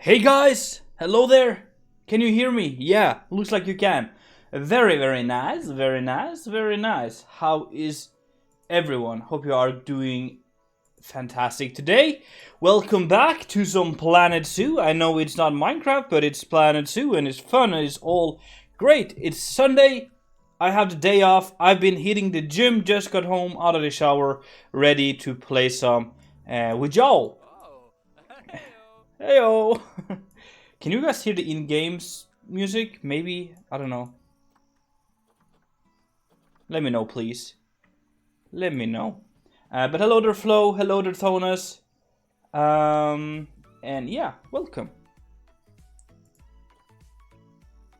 Hey guys! Hello there! Can you hear me? Yeah, looks like you can. Very, very nice, very nice, very nice. How is everyone? Hope you are doing fantastic today. Welcome back to some Planet Zoo. I know it's not Minecraft, but it's Planet Zoo and it's fun and it's all great. It's Sunday. I have the day off. I've been hitting the gym, just got home out of the shower, ready to play some with y'all. Heyo! Can you guys hear the in-games music? Maybe? I don't know. Let me know, please. Let me know. But hello there, Flo. Hello there, Thonas. And yeah, welcome.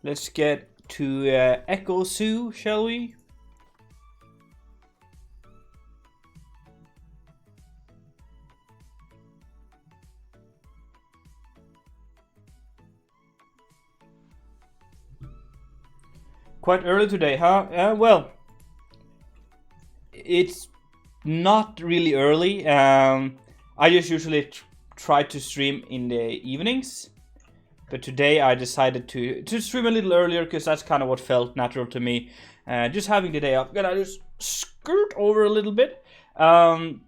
Let's get to Echo Zoo, shall we? Quite early today, huh? Well, it's not really early. I just usually try to stream in the evenings. But today I decided to stream a little earlier because that's kind of what felt natural to me. Just having the day off. Gonna just skirt over a little bit. And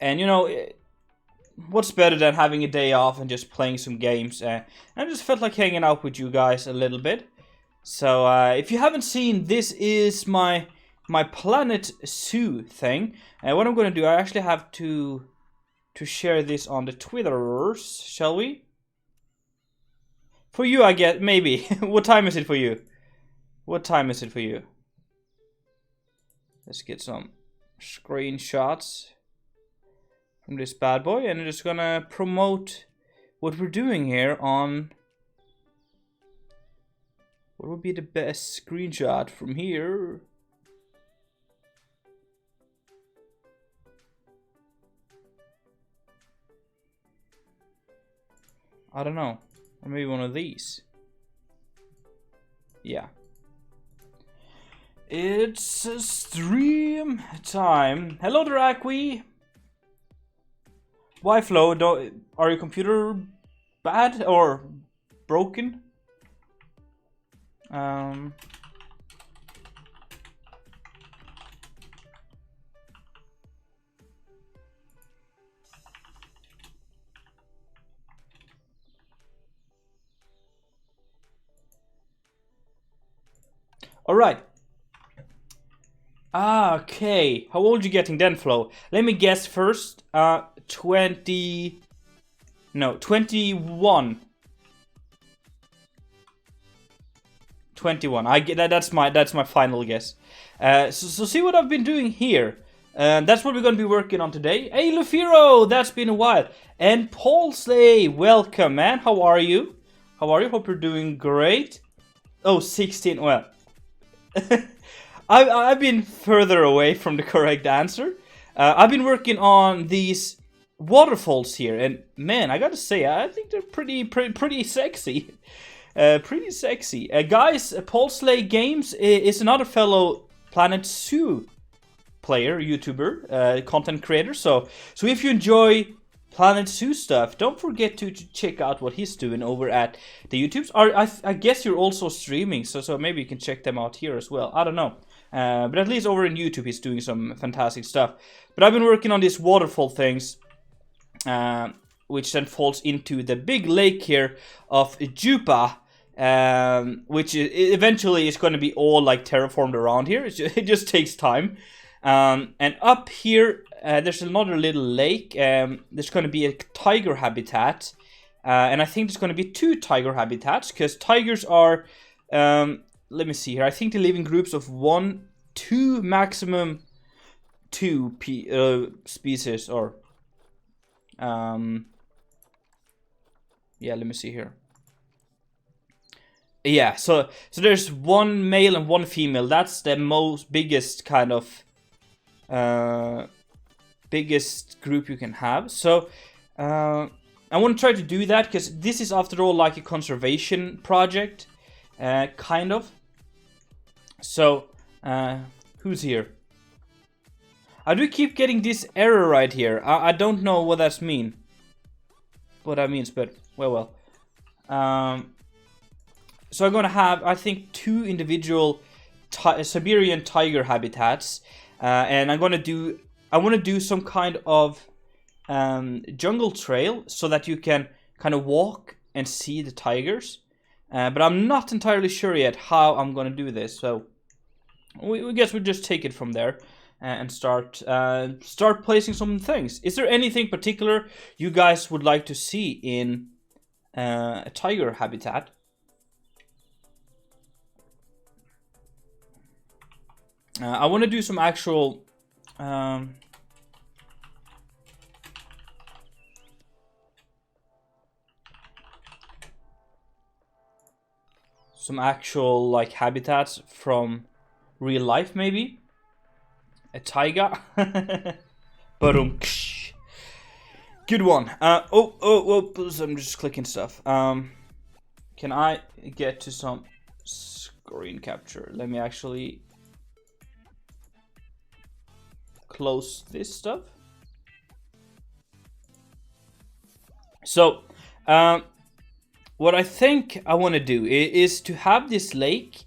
you know, what's better than having a day off and just playing some games? I just felt like hanging out with you guys a little bit. So if you haven't seen, this is my Planet Zoo thing. And what I'm gonna do, I actually have to share this on the Twitterverse, shall we? For you, I get maybe. What time is it for you? What time is it for you? Let's get some screenshots from this bad boy, and I'm just gonna promote what we're doing here on. What would be the best screenshot from here? I don't know. Or maybe one of these. Yeah. It's a stream time. Hello there, Aqui. Why, Flo? Are your computer bad or broken? All right. Okay. How old are you getting then, Flo? Let me guess first. 20. No, 21. 21. I get that. That's my final guess. So see what I've been doing here. That's what we're gonna be working on today. Hey, Lufiro, that's been a while. And Paul Slay, welcome, man. How are you? How are you? Hope you're doing great. Oh, 16. Well, I've been further away from the correct answer. I've been working on these waterfalls here, and man, I gotta say, I think they're pretty sexy. Pretty sexy. Guys, Paul Slay Games is another fellow Planet Zoo player, YouTuber, content creator. So if you enjoy Planet Zoo stuff, don't forget to check out what he's doing over at the YouTubes. I guess you're also streaming, so maybe you can check them out here as well. I don't know. But at least over in YouTube, he's doing some fantastic stuff. But I've been working on these waterfall things, which then falls into the big lake here of Jupa, which eventually is going to be all like terraformed around here. It just takes time. And up here, there's another little lake. There's going to be a tiger habitat, and I think there's going to be 2 tiger habitats because tigers are. Let me see here. I think they live in groups of 1, 2, maximum 2 species, or yeah. Let me see here. Yeah, so there's 1 male and 1 female. That's the biggest kind of biggest group you can have. So I want to try to do that because this is after all like a conservation project, kind of. So who's here? I do keep getting this error right here. I don't know what that's mean. what that means, but well. So I'm gonna have, I think, 2 individual Siberian tiger habitats, and I want to do some kind of jungle trail so that you can kind of walk and see the tigers. But I'm not entirely sure yet how I'm gonna do this. So we guess we'll just take it from there and start placing some things. Is there anything particular you guys would like to see in a tiger habitat? I want to do some actual like habitats from real life, maybe a taiga. Good one. Oh, I'm just clicking stuff. Can I get to some screen capture? Let me actually close this stuff. So what I think I want to do is to have this lake,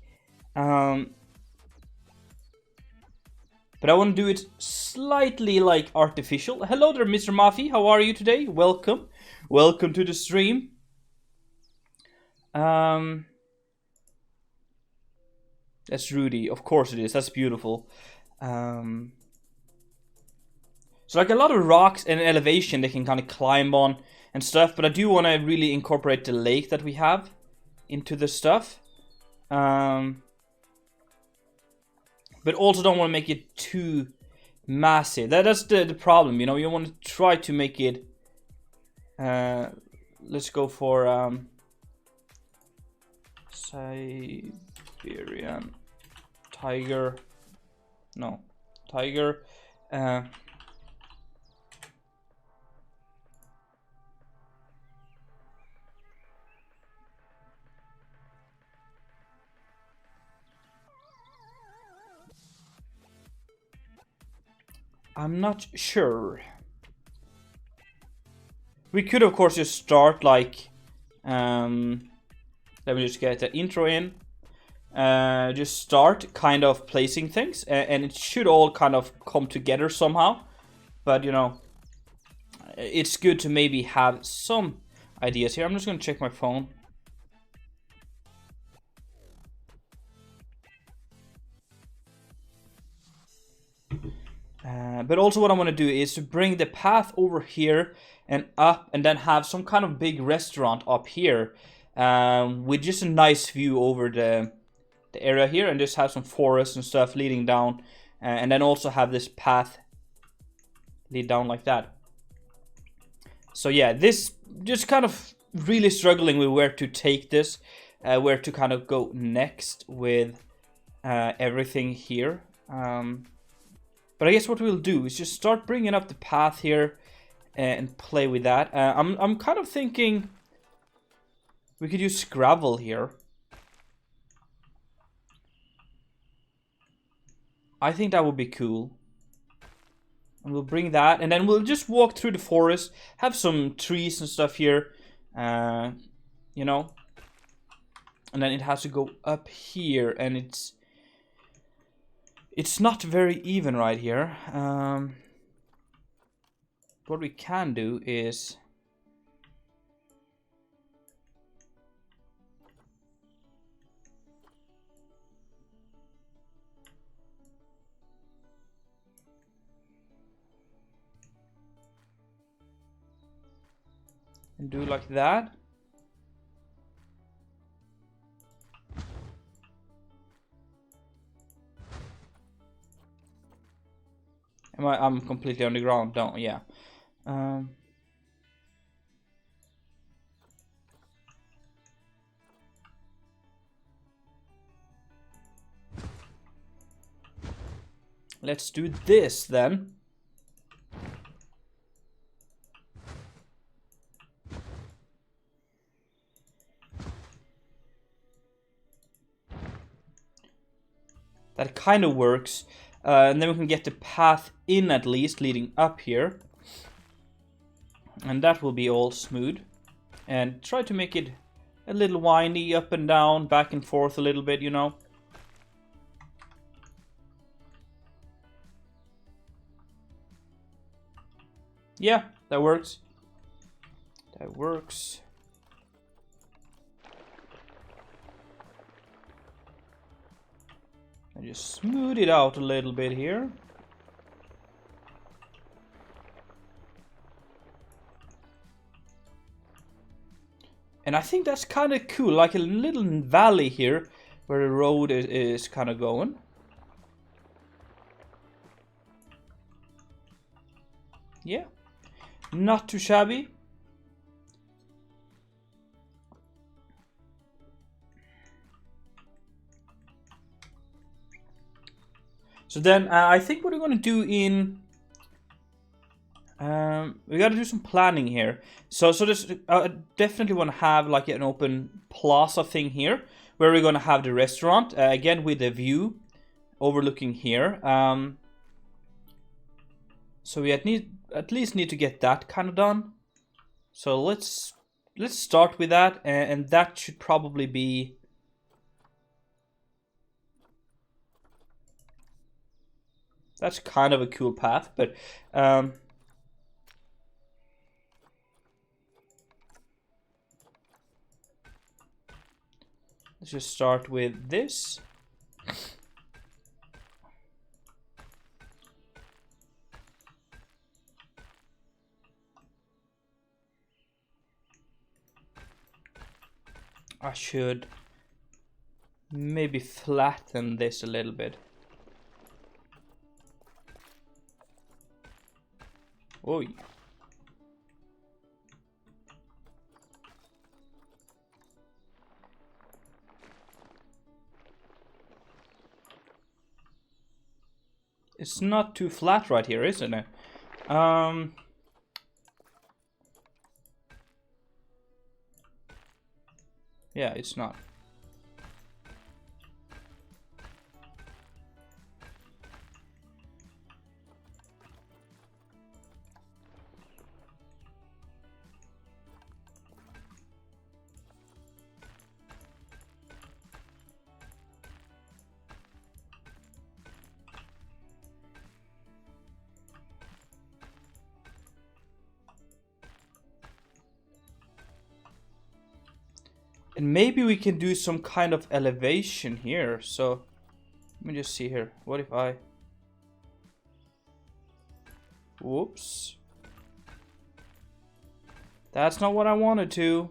but I want to do it slightly like artificial. Hello there, Mr. Mafi. How are you today? Welcome to the stream. That's Rudy. Of course it is. That's beautiful. So like a lot of rocks and elevation they can kind of climb on and stuff, but I do want to really incorporate the lake that we have into the stuff. But also don't want to make it too massive. That's the problem, you know. You want to try to make it let's go for Siberian tiger. No, tiger. I'm not sure. We could, of course, just start like, let me just get the intro in. Just start kind of placing things, and it should all kind of come together somehow. But, you know, it's good to maybe have some ideas here. I'm just going to check my phone. But also what I want to do is to bring the path over here and up, and then have some kind of big restaurant up here with just a nice view over the area here, and just have some forest and stuff leading down, and then also have this path lead down like that. So yeah, this just kind of really struggling with where to take this, where to kind of go next with everything here. But I guess what we'll do is just start bringing up the path here and play with that. I'm kind of thinking we could use gravel here. I think that would be cool. And we'll bring that, and then we'll just walk through the forest, have some trees and stuff here, you know. And then it has to go up here, and it's not very even right here. What we can do is and do like that. I'm completely on the ground. Don't, yeah. Let's do this then. That kind of works. And then we can get the path in at least leading up here. And that will be all smooth. And try to make it a little windy, up and down, back and forth a little bit, you know. Yeah, that works. That works. And just smooth it out a little bit here. And I think that's kind of cool, like a little valley here where the road is kind of going. Yeah, not too shabby. So then I think what we're going to do in... we got to do some planning here. So this, I definitely want to have like an open plaza thing here, where we're going to have the restaurant, again with the view overlooking here. So we at least need to get that kind of done. So let's start with that, and that should probably be... That's kind of a cool path, but let's just start with this. I should maybe flatten this a little bit. Oi. It's not too flat right here, isn't it? Yeah, it's not. And maybe we can do some kind of elevation here. So let me just see here. What if I... Whoops. That's not what I wanted to.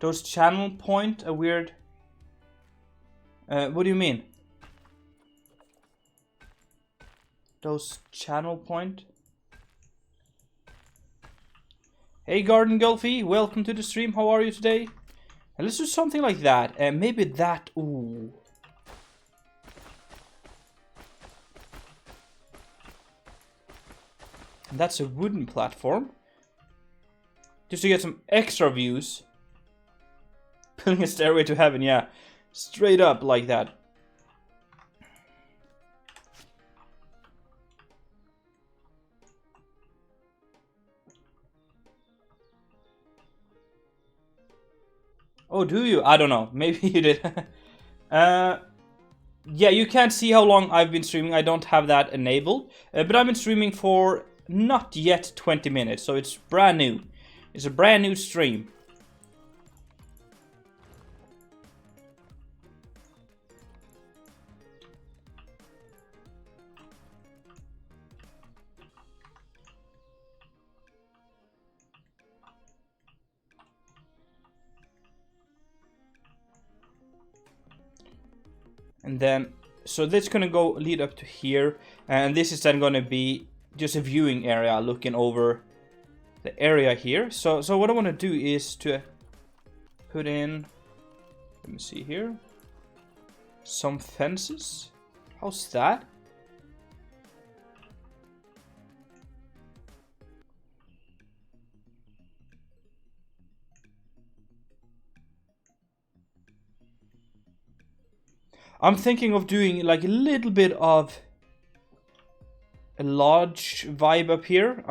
Those channel point a weird... what do you mean? Those channel point? Hey Garden Gulfy, welcome to the stream. How are you today? And let's do something like that. Maybe that. Ooh. And that's a wooden platform. Just to get some extra views. Building a stairway to heaven, yeah. Straight up like that. Oh, do you? I don't know. Maybe you did. Yeah, you can't see how long I've been streaming. I don't have that enabled. But I've been streaming for not yet 20 minutes. So it's brand new. It's a brand new stream. And then, so that's gonna go lead up to here, and this is then gonna be just a viewing area looking over the area here. So what I want to do is to put in, let me see here, some fences. How's that? I'm thinking of doing like a little bit of a lodge vibe up here.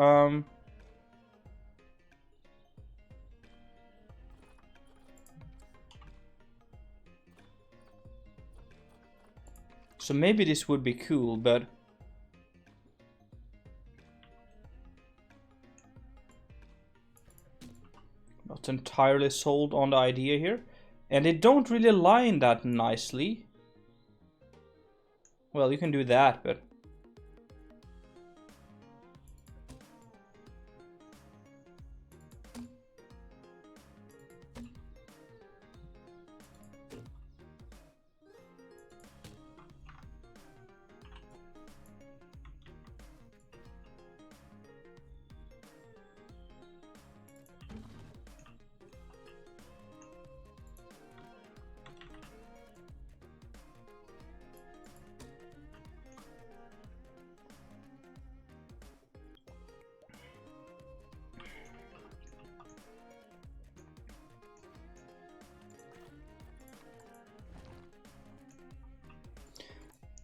So maybe this would be cool, but not entirely sold on the idea here. And they don't really align that nicely. Well, you can do that, but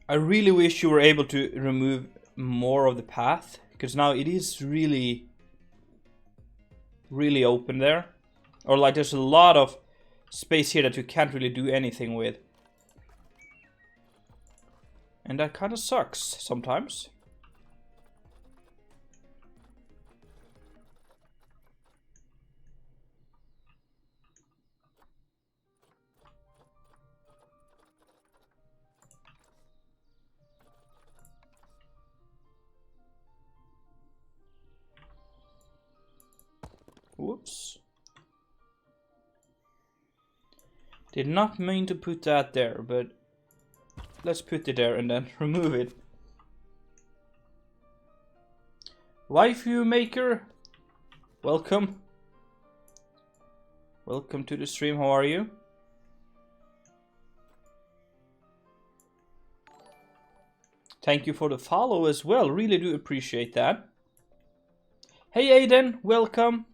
I really wish you were able to remove more of the path, because now it is really open there. Or like there's a lot of space here that you can't really do anything with. And that kind of sucks sometimes. Whoops. Did not mean to put that there, but let's put it there and then remove it. Waifu Maker, welcome. Welcome to the stream, how are you? Thank you for the follow as well, really do appreciate that. Hey Aiden, welcome.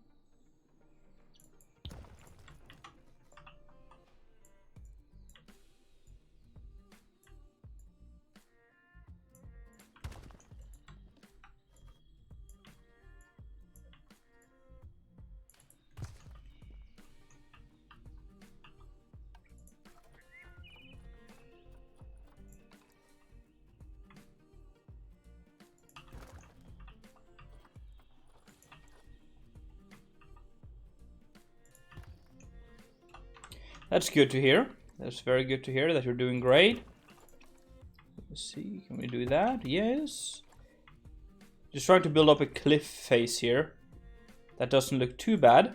That's good to hear. That's very good to hear that you're doing great. Let's see, can we do that? Yes. Just trying to build up a cliff face here. That doesn't look too bad.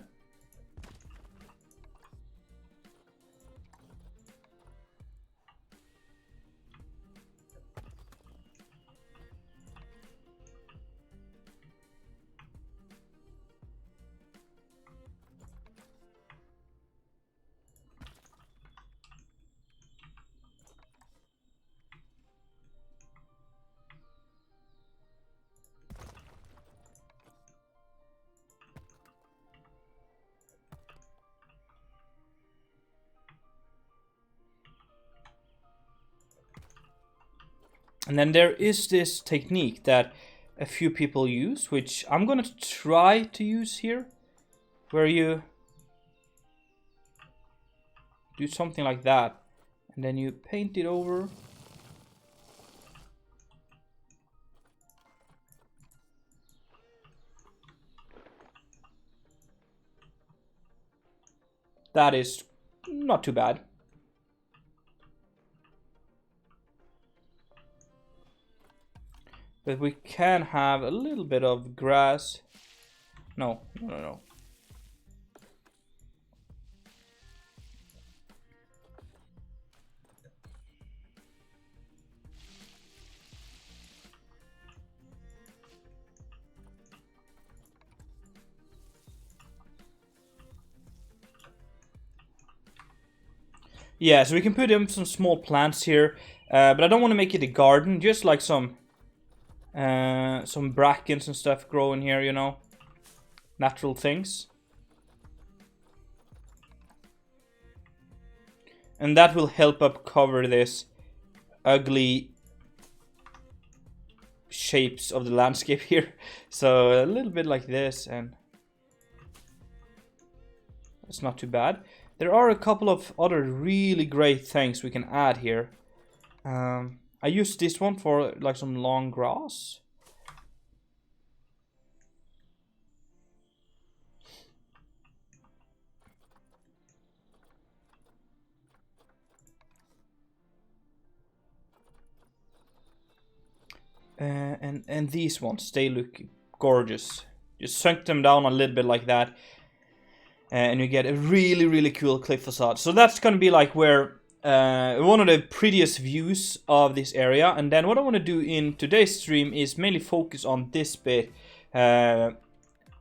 And then there is this technique that a few people use, which I'm gonna try to use here, where you do something like that, and then you paint it over. That is not too bad. But we can have a little bit of grass. No. Yeah, so we can put in some small plants here, but I don't want to make it a garden, just like some brackens and stuff growing here, you know, natural things. And that will help up cover this ugly shapes of the landscape here. So a little bit like this, and it's not too bad. There are a couple of other really great things we can add here. I use this one for like some long grass. And these ones, they look gorgeous. Just sunk them down a little bit like that, and you get a really cool cliff facade. So that's gonna be like where one of the prettiest views of this area. And then what I want to do in today's stream is mainly focus on this bit, and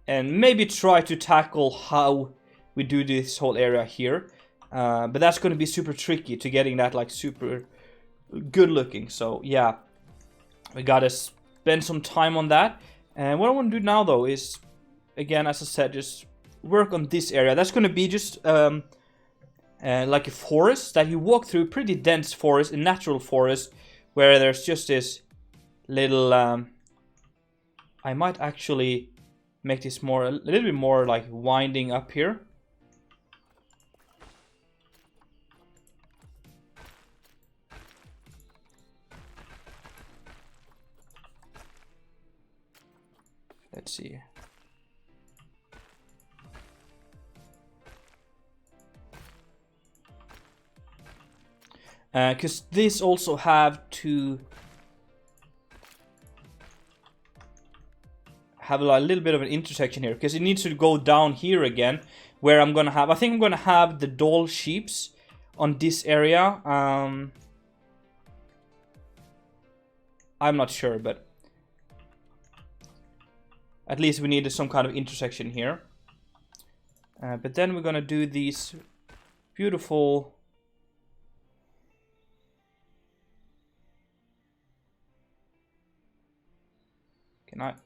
maybe try to tackle how we do this whole area here. But that's going to be super tricky to getting that like super good looking. So yeah, we gotta spend some time on that. And what I want to do now though is, again, as I said, just work on this area. That's going to be just like a forest that you walk through, pretty dense forest, a natural forest, where there's just this little I might actually make this more a little bit more like winding up here. Let's see. Because this also have to have a little bit of an intersection here, because it needs to go down here again, where I'm gonna have, I think I'm gonna have the doll sheeps on this area. I'm not sure, but at least we need some kind of intersection here. But then we're gonna do these beautiful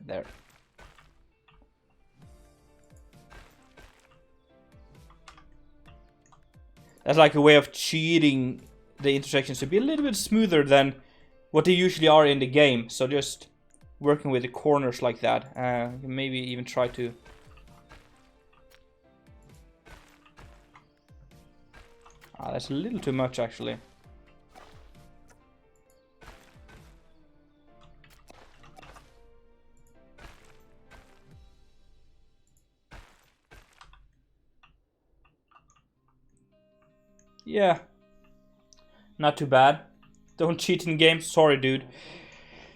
there. That's like a way of cheating the intersections to be a little bit smoother than what they usually are in the game. So just working with the corners like that. Maybe even try to... that's a little too much actually. Yeah, not too bad. Don't cheat in games. Sorry, dude.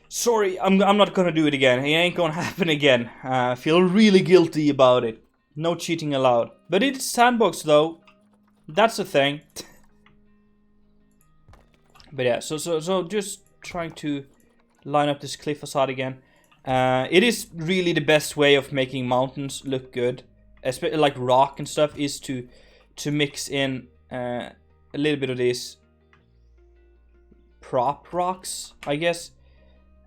Sorry, I'm not gonna do it again. It ain't gonna happen again. I feel really guilty about it. No cheating allowed. But it's Sandbox though. That's the thing. But yeah, so just trying to line up this cliff facade again. It is really the best way of making mountains look good, especially like rock and stuff, is to mix in a little bit of these prop rocks, I guess.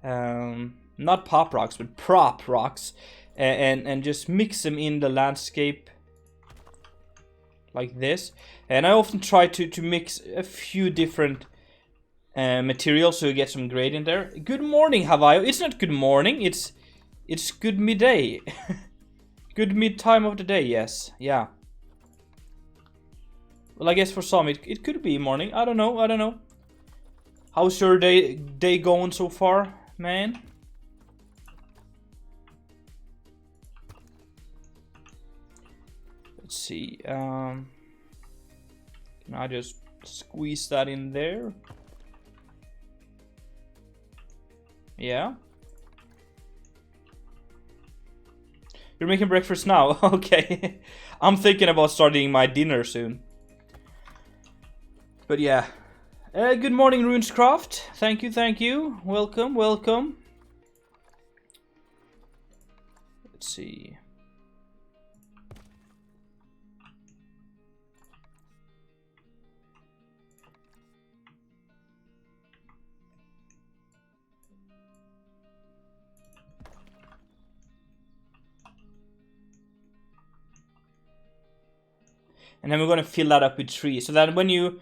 Not pop rocks, but prop rocks, and just mix them in the landscape like this. And I often try to mix a few different materials so you get some gradient there. Good morning, Havayo. It's not good morning, it's good midday. Good mid time of the day, yes. Yeah. Well, I guess for some it could be morning. I don't know. How's your day going so far, man? Let's see. Can I just squeeze that in there? Yeah. You're making breakfast now? Okay. I'm thinking about starting my dinner soon. But yeah. Good morning, Runescraft. Thank you. Welcome. Let's see. And then we're going to fill that up with trees. So that when you...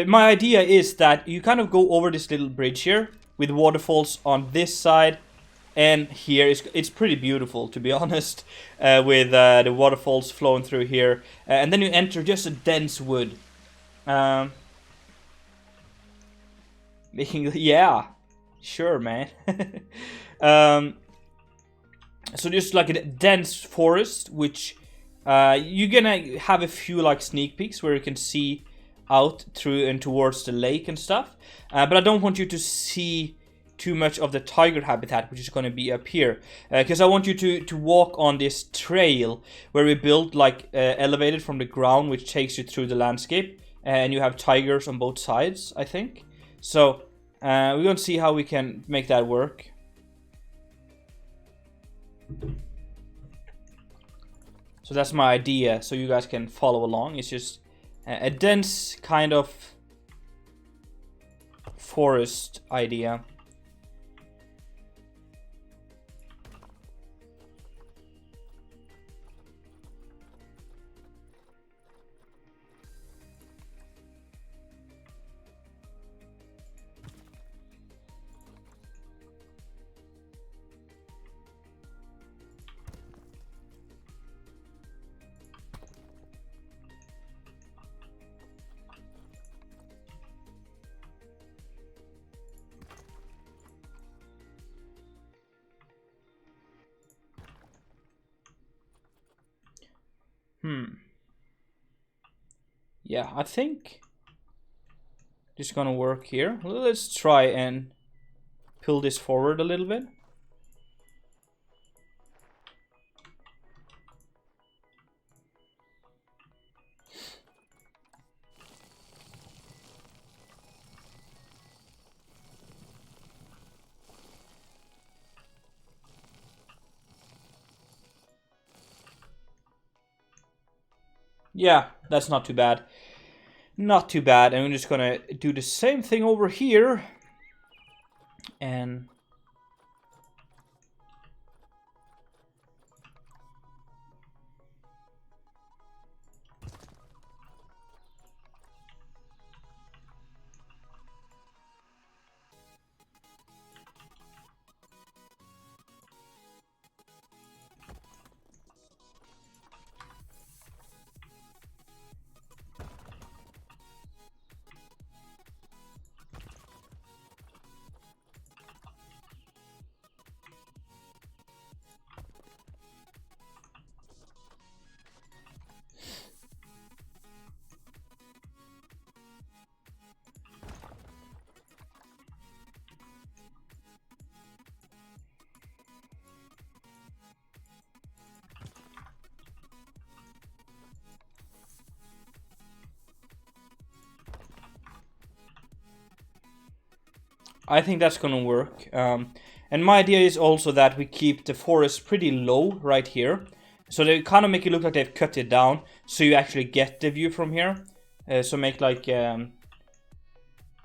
my idea is that you kind of go over this little bridge here with waterfalls on this side and here it's pretty beautiful, to be honest, with the waterfalls flowing through here, and then you enter just a dense wood, making yeah, sure, man. So just like a dense forest, which you're gonna have a few like sneak peeks where you can see out through and towards the lake and stuff, but I don't want you to see too much of the tiger habitat, which is going to be up here, because I want you to walk on this trail where we built like elevated from the ground, which takes you through the landscape, and you have tigers on both sides, I think. So we're going to see how we can make that work. So that's my idea, so you guys can follow along. It's just a dense kind of forest idea. Yeah, I think this is gonna work here. Let's try and pull this forward a little bit. Yeah, that's not too bad. Not too bad. And we're just gonna do the same thing over here. And I think that's gonna work. And my idea is also that we keep the forest pretty low right here. So they kind of make it look like they've cut it down, so you actually get the view from here. So make like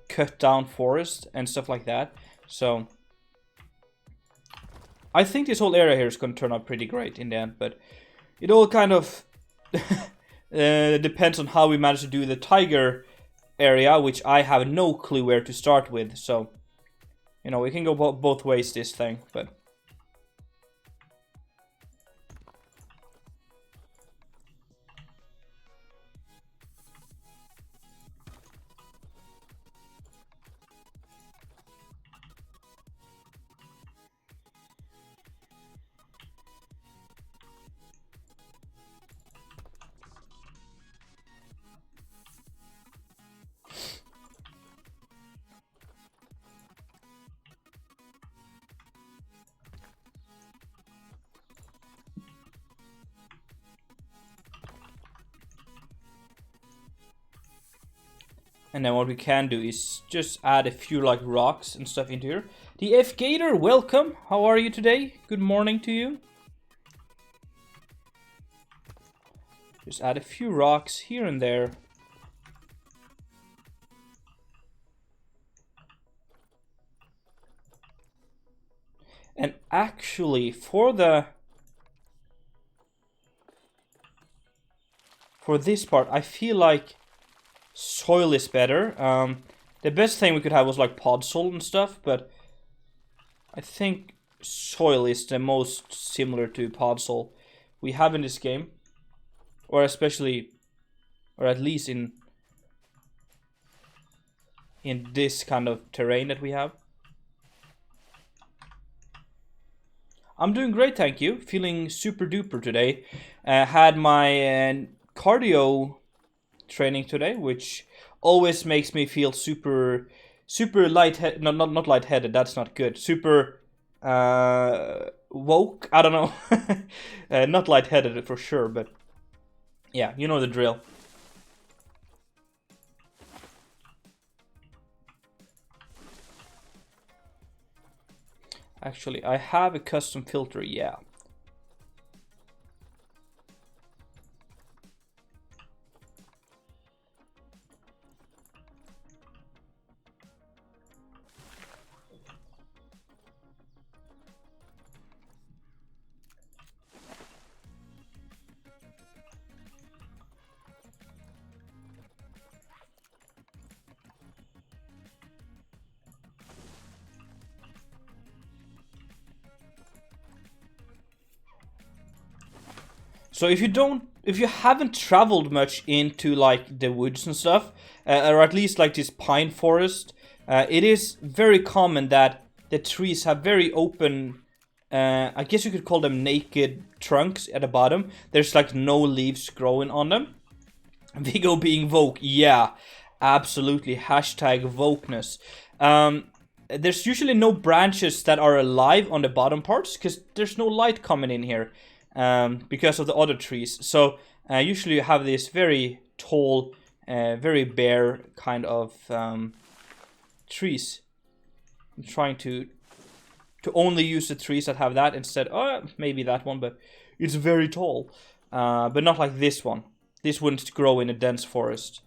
cut down forest and stuff like that. So I think this whole area here is going to turn out pretty great in the end, but it all kind of depends on how we manage to do the tiger area, which I have no clue where to start with. So, you know, we can go both ways this thing, but... And then what we can do is just add a few like rocks and stuff into here. The F Gator, welcome. How are you today? Good morning to you. Just add a few rocks here and there. And actually, for this part, I feel like soil is better. The best thing we could have was like pod soil and stuff, but I think soil is the most similar to podzol we have in this game, or especially, or at least in this kind of terrain that we have. I'm doing great, thank you. Feeling super duper today. Had my cardio training today, which always makes me feel super lightheaded. Not lightheaded. That's not good. Super woke. I don't know. Not lightheaded for sure, but yeah, you know the drill. Actually, I have a custom filter, yeah. So if you haven't traveled much into like the woods and stuff, or at least like this pine forest, it is very common that the trees have very open, I guess you could call them naked trunks at the bottom. There's like no leaves growing on them. Vigo being woke, yeah, absolutely. Hashtag wokeness. There's usually no branches that are alive on the bottom parts because there's no light coming in here. Because of the other trees. So usually you have this very tall, very bare kind of trees. I'm trying to only use the trees that have that instead. Oh, maybe that one, but it's very tall. But not like this one. This wouldn't grow in a dense forest.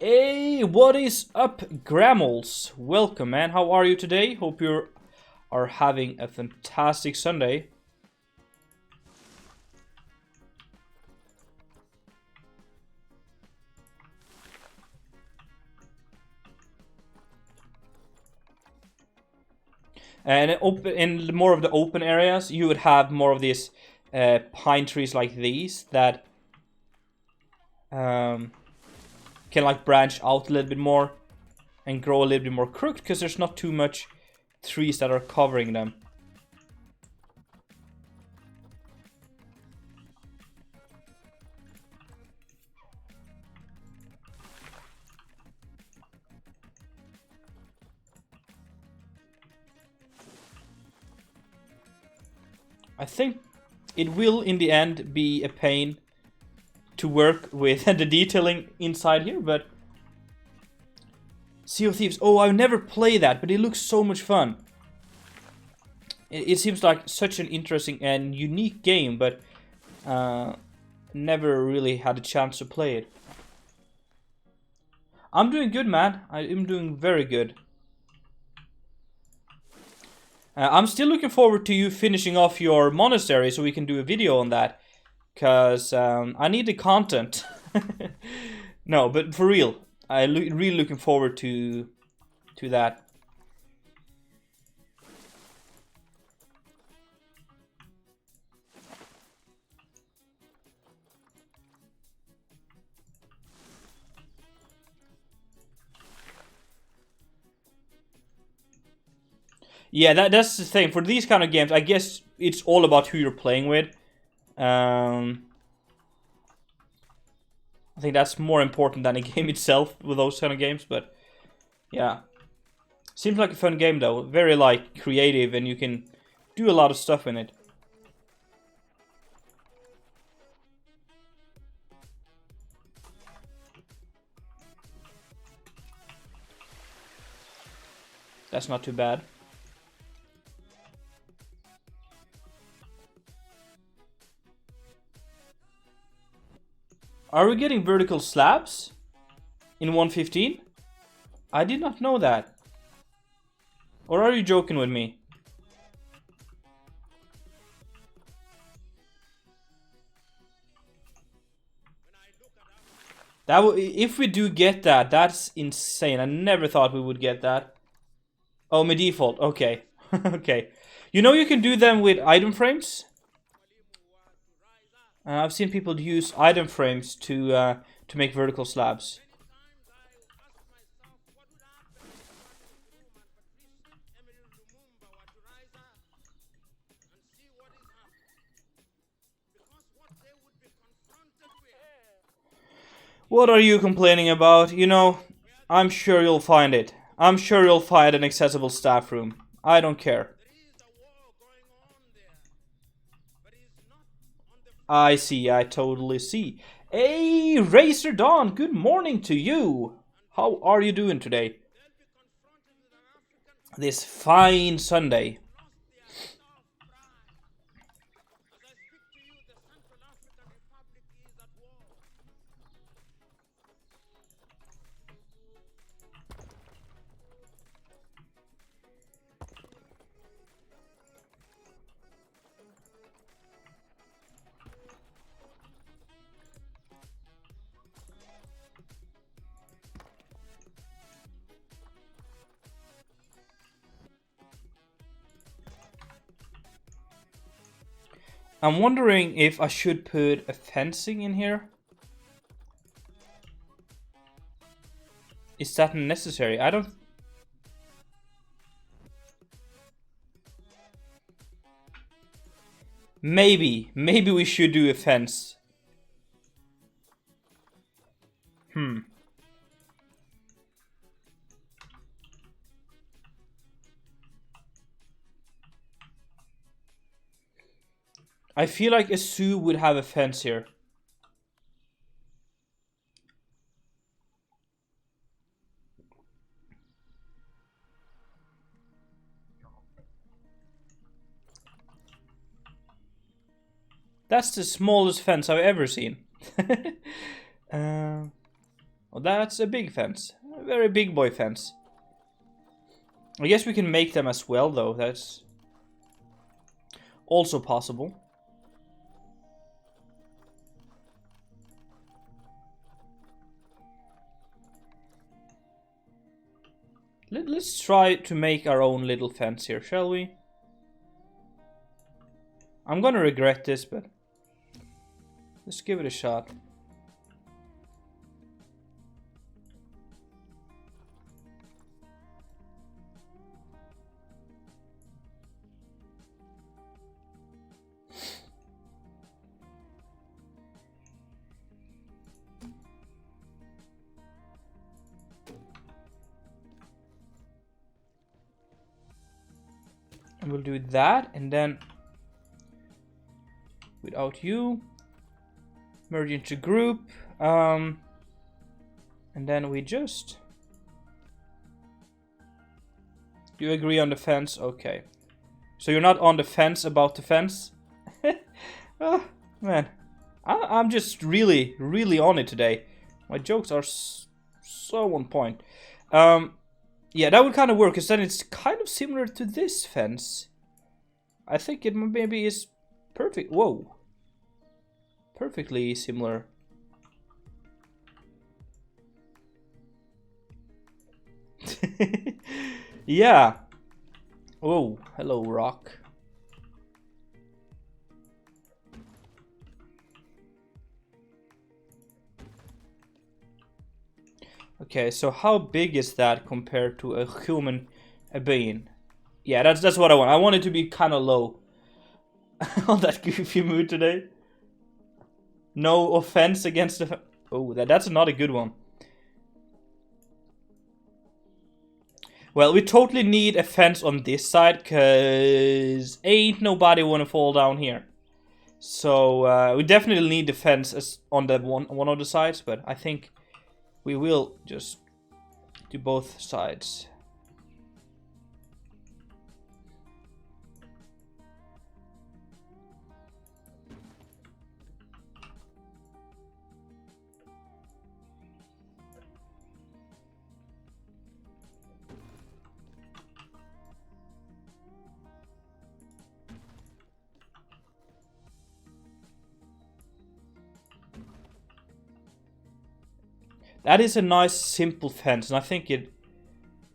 Hey, what is up, Grammels? Welcome, man. How are you today? Hope you're are having a fantastic Sunday. And in more of the open areas, you would have more of these pine trees like these that can like branch out a little bit more and grow a little bit more crooked because there's not too much trees that are covering them. I think it will in the end be a pain to work with the detailing inside here, but Sea of Thieves, oh, I've never played that, but it looks so much fun. It seems like such an interesting and unique game, but never really had a chance to play it. I'm doing good, man. I am doing very good. I'm still looking forward to you finishing off your monastery so we can do a video on that. Because I need the content. No, but for real. I'm really looking forward to that. Yeah, that's the thing. For these kind of games, I guess it's all about who you're playing with. I think that's more important than the game itself with those kind of games, but yeah. Seems like a fun game though, very like creative and you can do a lot of stuff in it. That's not too bad. Are we getting vertical slabs in 1.15? I did not know that. Or are you joking with me? If we do get that, that's insane. I never thought we would get that. Oh, my default. Okay. Okay. You know you can do them with item frames? I've seen people use item frames to make vertical slabs. What are you complaining about? You know, I'm sure you'll find it. I'm sure you'll find an accessible staff room. I don't care. I see, I totally see. Hey, Racer Dawn, good morning to you. How are you doing today? This fine Sunday. I'm wondering if I should put a fencing in here. Is that necessary? I don't... Maybe we should do a fence. I feel like a zoo would have a fence here. That's the smallest fence I've ever seen. Well, that's a big fence. A very big boy fence. I guess we can make them as well, though. That's also possible. Let's try to make our own little fence here, shall we? I'm gonna regret this, but let's give it a shot. And we'll do that, and then without you, merge into group, and then we just... Do you agree on the fence? Okay. So you're not on the fence about the fence? Oh, man. I'm just really on it today. My jokes are so on point. Yeah, that would kind of work, because then it's kind of similar to this fence. I think it maybe is perfect. Whoa. Perfectly similar. Yeah. Oh, hello, rock. Okay, so how big is that compared to a human being? Yeah, that's what I want. I want it to be kind of low. On that goofy mood today. No offense against the... Oh, that's not a good one. Well, we totally need a fence on this side, because ain't nobody wanna fall down here. So, we definitely need the fence on that one of the sides, but I think we will just do both sides. That is a nice simple fence, and I think it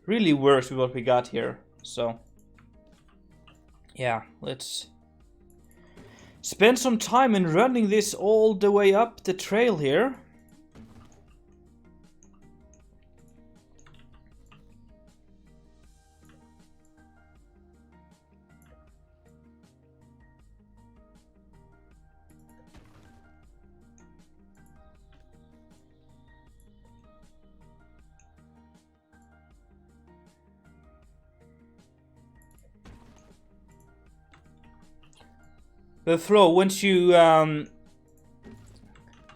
really works with what we got here. So yeah, let's spend some time in running this all the way up the trail here. But Flo, once you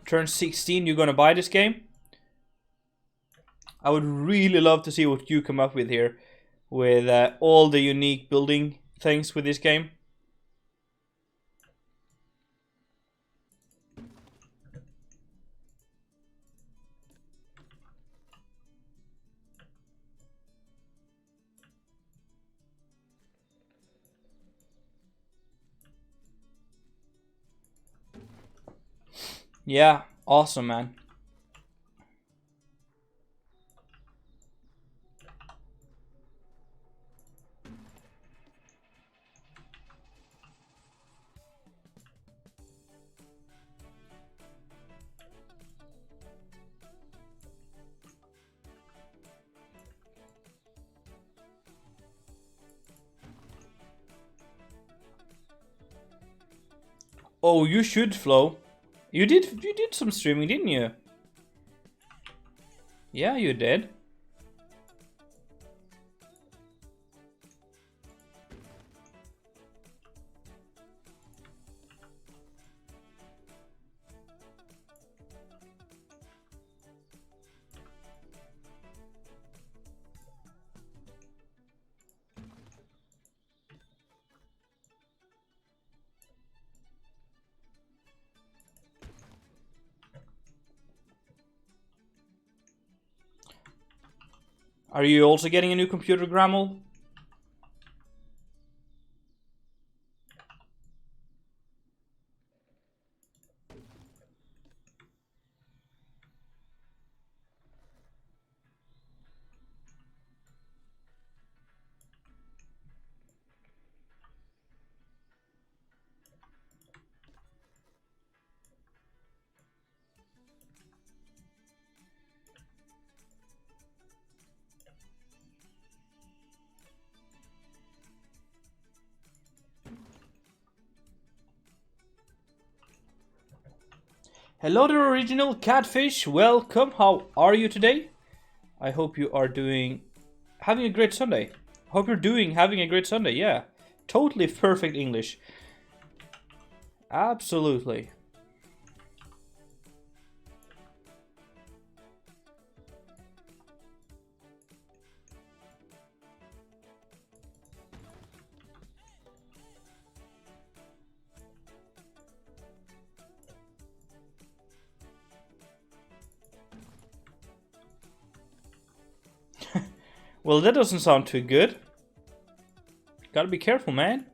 turn 16, you're gonna buy this game? I would really love to see what you come up with here, with all the unique building things with this game. Yeah, awesome, man. Oh, you should, Flo. You did some streaming, didn't you? Yeah, you did. Are you also getting a new computer, Grammel? Hello there, original catfish. Welcome. How are you today? I hope you are having a great Sunday. Hope you're having a great Sunday. Yeah, totally perfect English. Absolutely. Well, that doesn't sound too good. Gotta be careful, man.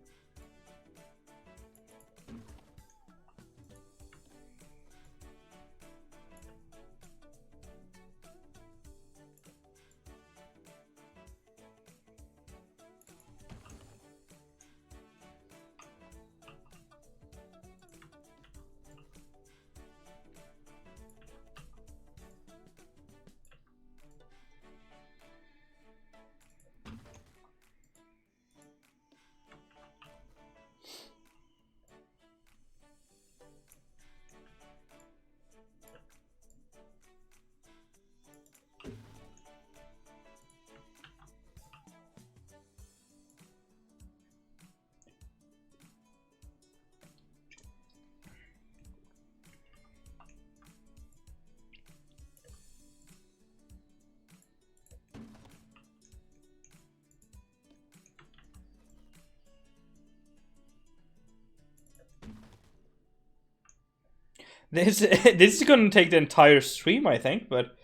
This is gonna take the entire stream, I think, but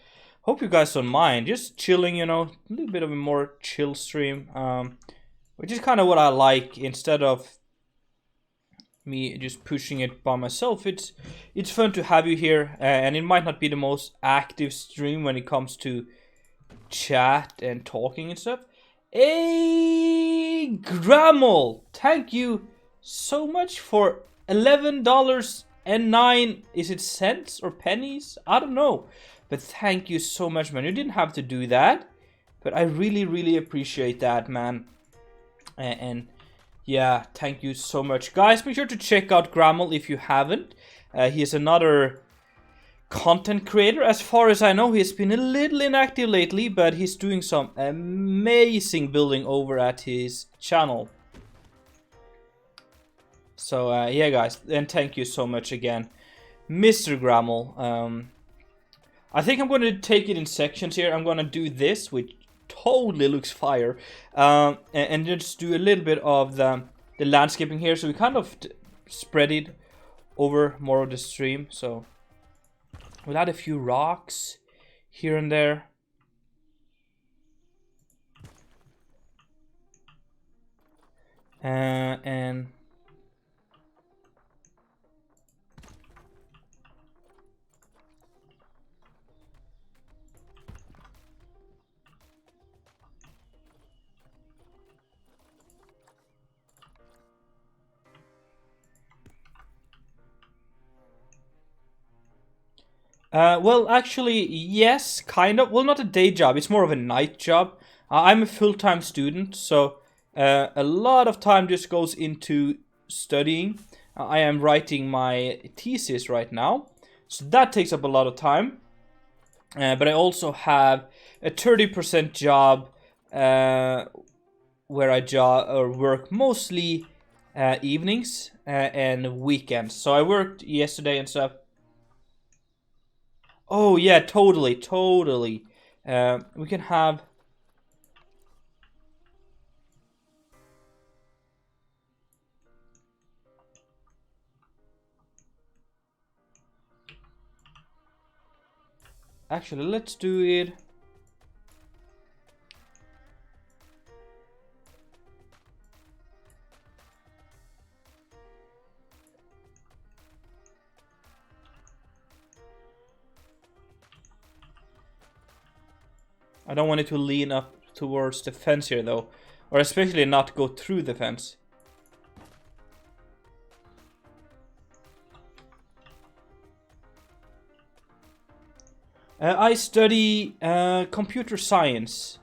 hope you guys don't mind. Just chilling, you know, a little bit of a more chill stream, which is kind of what I like. Instead of me just pushing it by myself, it's fun to have you here, and it might not be the most active stream when it comes to chat and talking and stuff. Hey, Grammel, thank you so much for $11.09. Is it cents or pennies? I don't know. But thank you so much, man. You didn't have to do that. But I really, really appreciate that, man. And yeah, thank you so much. Guys, make sure to check out Grammel if you haven't. He is another content creator. As far as I know, he's been a little inactive lately, but he's doing some amazing building over at his channel. So yeah, guys, and thank you so much again, Mr. Grammel. I think I'm going to take it in sections here. I'm going to do this, which totally looks fire, and just do a little bit of the landscaping here, so we kind of spread it over more of the stream. So we'll add a few rocks here and there. And well, actually, yes, kind of. Well, not a day job. It's more of a night job. I'm a full-time student, so a lot of time just goes into studying. I am writing my thesis right now, so that takes up a lot of time. But I also have a 30% job where I work mostly evenings and weekends. So I worked yesterday and stuff. Oh yeah, totally. We can have... Actually, let's do it... I don't want it to lean up towards the fence here, though. Or especially not go through the fence. I study computer science.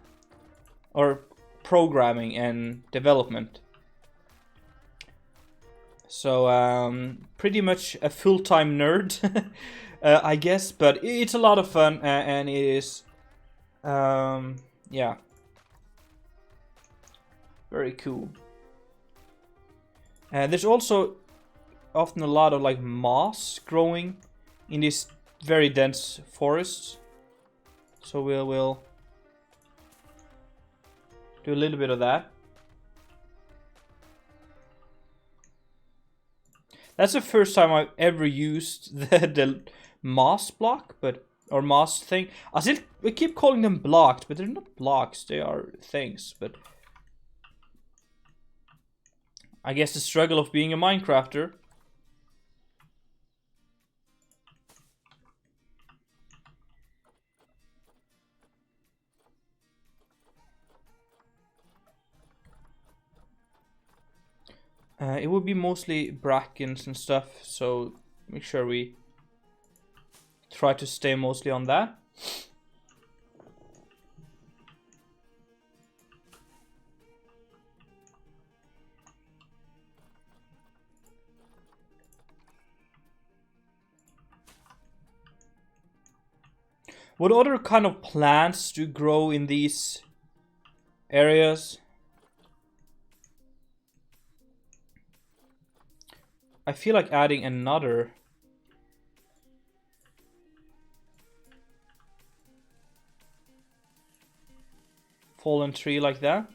Or programming and development. So, pretty much a full-time nerd, I guess. But it's a lot of fun, and it is... yeah. Very cool. There's also often a lot of like moss growing in these very dense forests. So we'll do a little bit of that. That's the first time I've ever used the moss block, but... or moss thing. We keep calling them blocked, but they're not blocks. They are things. But I guess the struggle of being a Minecrafter. It would be mostly brackens and stuff, so make sure we try to stay mostly on that. What other kind of plants do grow in these areas? I feel like adding another... fallen tree like that.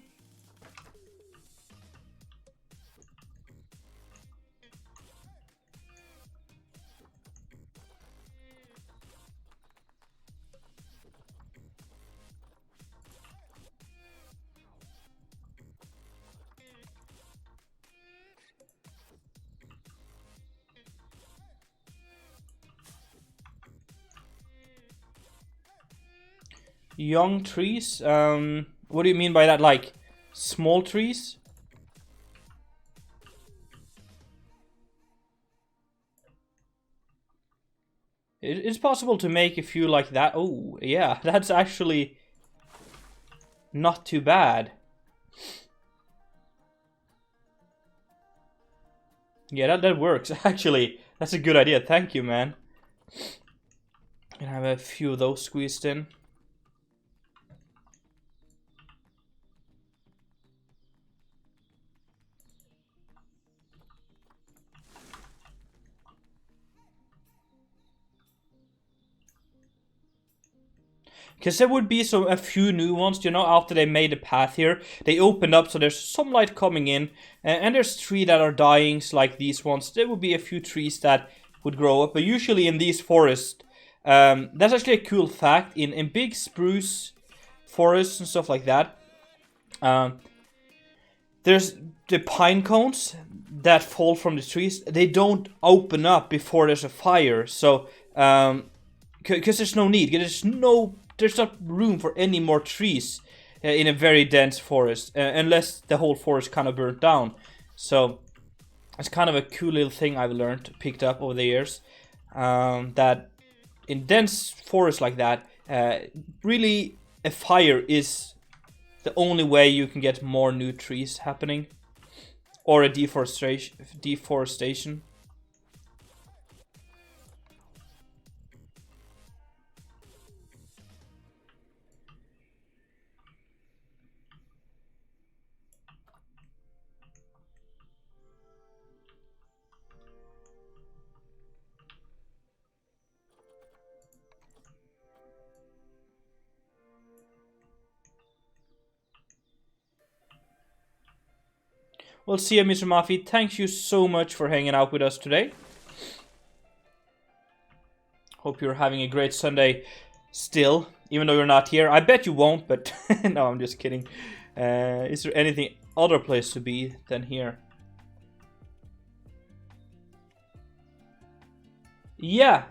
Young trees? What do you mean by that? Like, small trees? It's possible to make a few like that. Oh, yeah, that's actually not too bad. Yeah, that works, actually. That's a good idea. Thank you, man. Can have a few of those squeezed in. Because there would be a few new ones, you know, after they made the path here. They opened up, so there's some light coming in. And there's 3 that are dying, like these ones. There would be a few trees that would grow up. But usually in these forests, that's actually a cool fact. In big spruce forests and stuff like that, there's the pine cones that fall from the trees. They don't open up before there's a fire. So, because there's no need. There's not room for any more trees in a very dense forest, unless the whole forest kind of burnt down. So it's kind of a cool little thing I've learned, picked up over the years, that in dense forests like that, really a fire is the only way you can get more new trees happening, or a deforestation. Well, see you, Mr. Mafi. Thank you so much for hanging out with us today. Hope you're having a great Sunday still, even though you're not here. I bet you won't, but no, I'm just kidding. Is there anything other place to be than here? Yeah.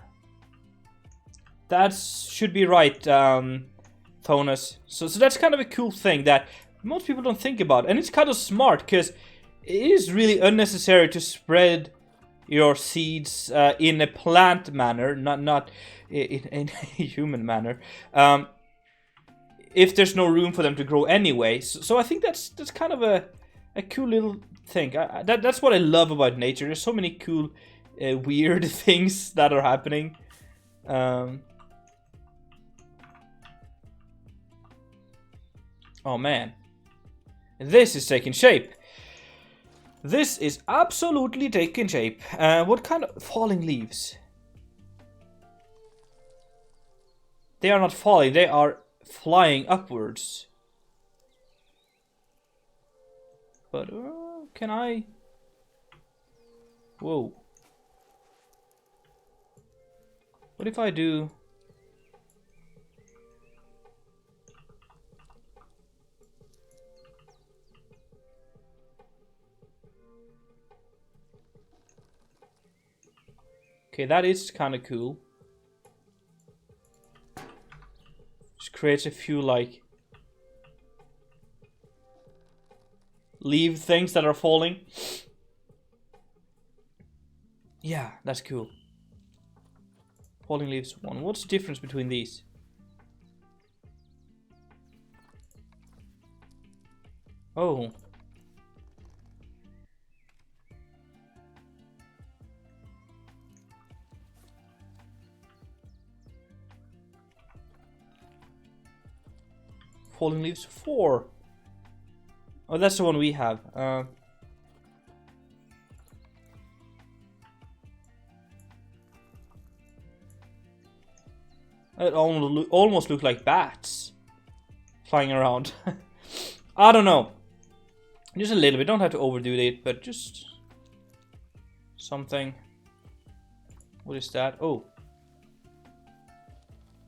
That should be right, Thonus. So that's kind of a cool thing that most people don't think about. And it's kind of smart, because it is really unnecessary to spread your seeds in a plant manner, not in a human manner, if there's no room for them to grow anyway. So I think that's kind of a cool little thing. That's what I love about nature. There's so many cool, weird things that are happening. Oh man, this is taking shape. This is absolutely taking shape. What kind of falling leaves? They are not falling, they are flying upwards. But, can I? Whoa. What if I do? Okay, that is kind of cool. Just creates a few, like, leaf things that are falling. Yeah, that's cool. Falling leaves 1. What's the difference between these? Oh. Falling leaves 4. Oh, that's the one we have. It almost look like bats flying around. I don't know. Just a little bit. Don't have to overdo it, but just something. What is that? Oh,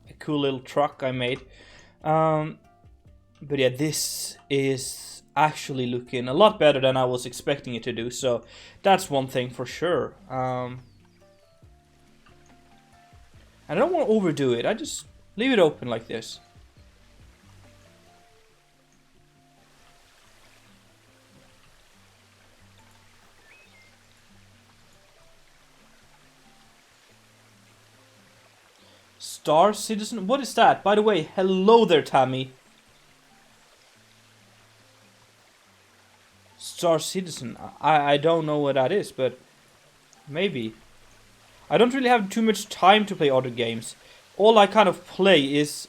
a cool little truck I made. But yeah, this is actually looking a lot better than I was expecting it to do. So that's one thing for sure. And I don't want to overdo it. I just leave it open like this. Star Citizen? What is that? By the way, hello there, Tammy. Star Citizen. I don't know what that is, but maybe. I don't really have too much time to play other games. All I kind of play is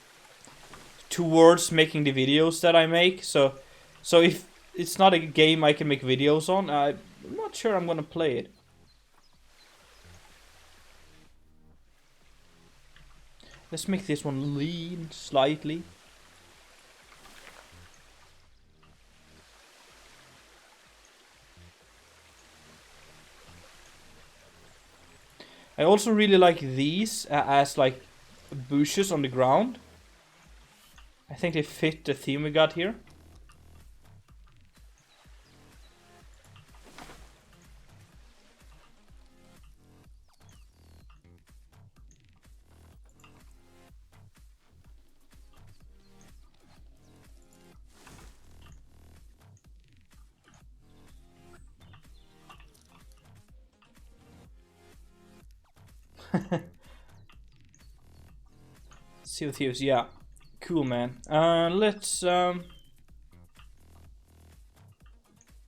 towards making the videos that I make. So if it's not a game I can make videos on, I'm not sure I'm gonna play it. Let's make this one lean slightly. I also really like these as like bushes on the ground. I think they fit the theme we got here. Sea of Thieves, yeah. Cool, man. Let's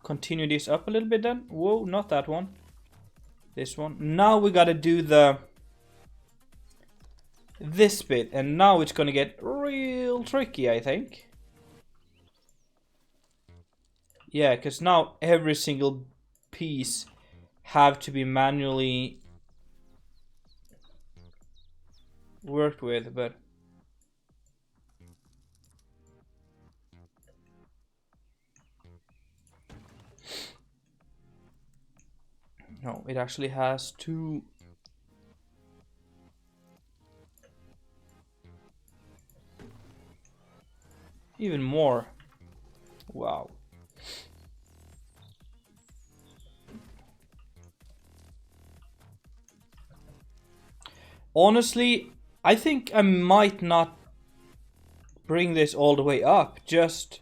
continue this up a little bit then. Whoa, not that one. This one. Now we gotta do this bit, and now it's gonna get real tricky, I think. Yeah, because now every single piece have to be manually worked with, but no, it actually has to. Even more. Wow. Honestly, I think I might not bring this all the way up. Just...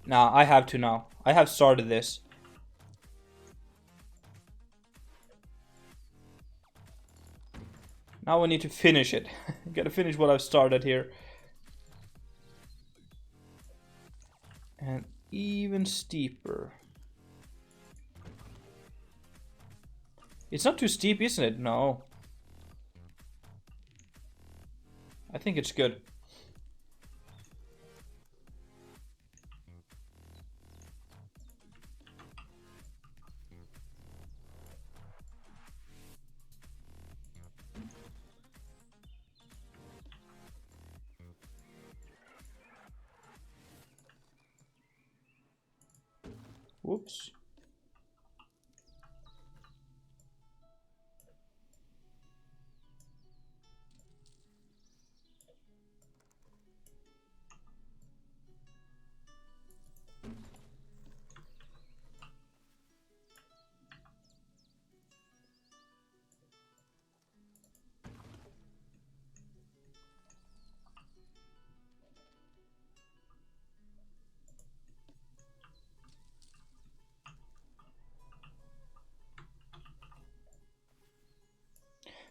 Nah, I have to now. I have started this. Now I need to finish it. Gotta finish what I've started here. And even steeper. It's not too steep, isn't it? No. I think it's good. Whoops.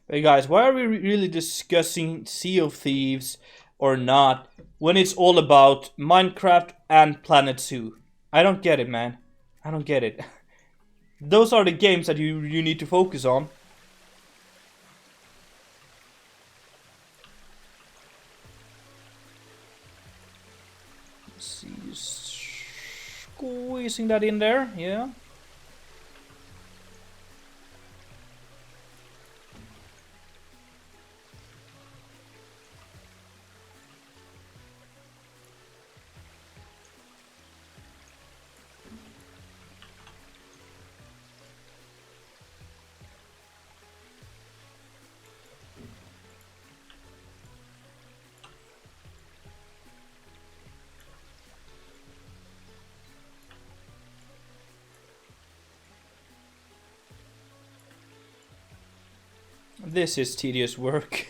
Hey guys, why are we really discussing Sea of Thieves or not when it's all about Minecraft and Planet Zoo? I don't get it, man. I don't get it. Those are the games that you need to focus on. Let's see, squeezing that in there, yeah. This is tedious work.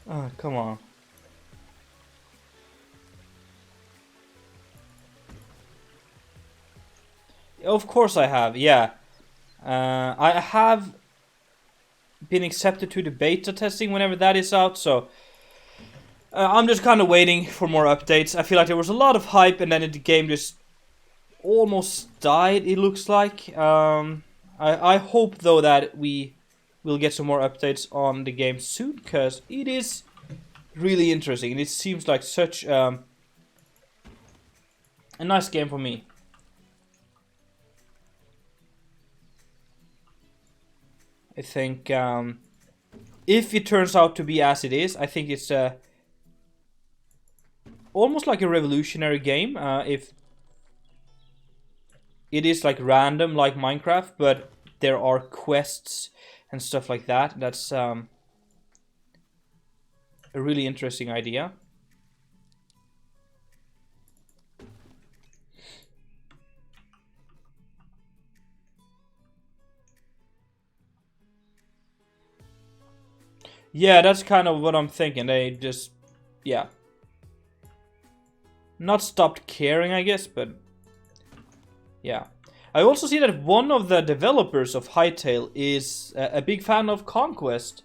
Oh, come on. Of course I have, yeah. I have been accepted to the beta testing whenever that is out, so I'm just kind of waiting for more updates. I feel like there was a lot of hype and then the game just almost died, it looks like. I hope though that we will get some more updates on the game soon, because it is really interesting and it seems like such a nice game for me. I think if it turns out to be as it is, I think it's almost like a revolutionary game. If it is like random like Minecraft, but there are quests and stuff like that. That's a really interesting idea. Yeah, that's kind of what I'm thinking. They just, yeah, not stopped caring, I guess, but yeah. I also see that one of the developers of Hytale is a big fan of Conquest.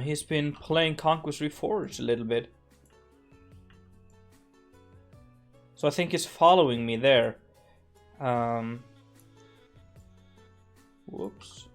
He's been playing Conquest Reforged a little bit. So I think he's following me there. Whoops.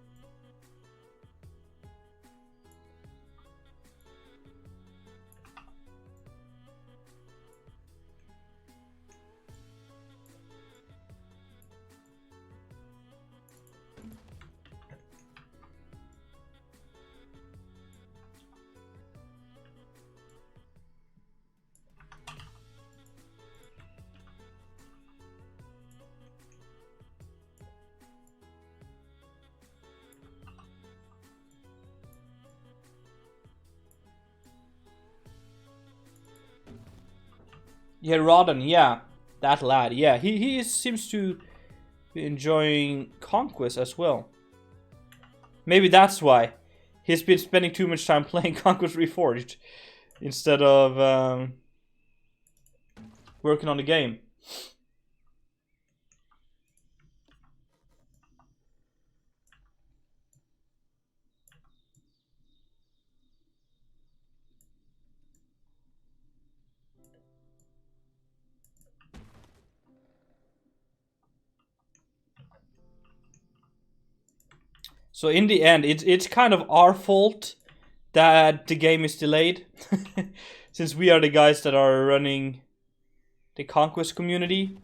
Yeah, Rodden, yeah. That lad, yeah. He seems to be enjoying Conquest as well. Maybe that's why. He's been spending too much time playing Conquest Reforged instead of working on the game. So in the end, it's kind of our fault that the game is delayed. Since we are the guys that are running the Conquest community.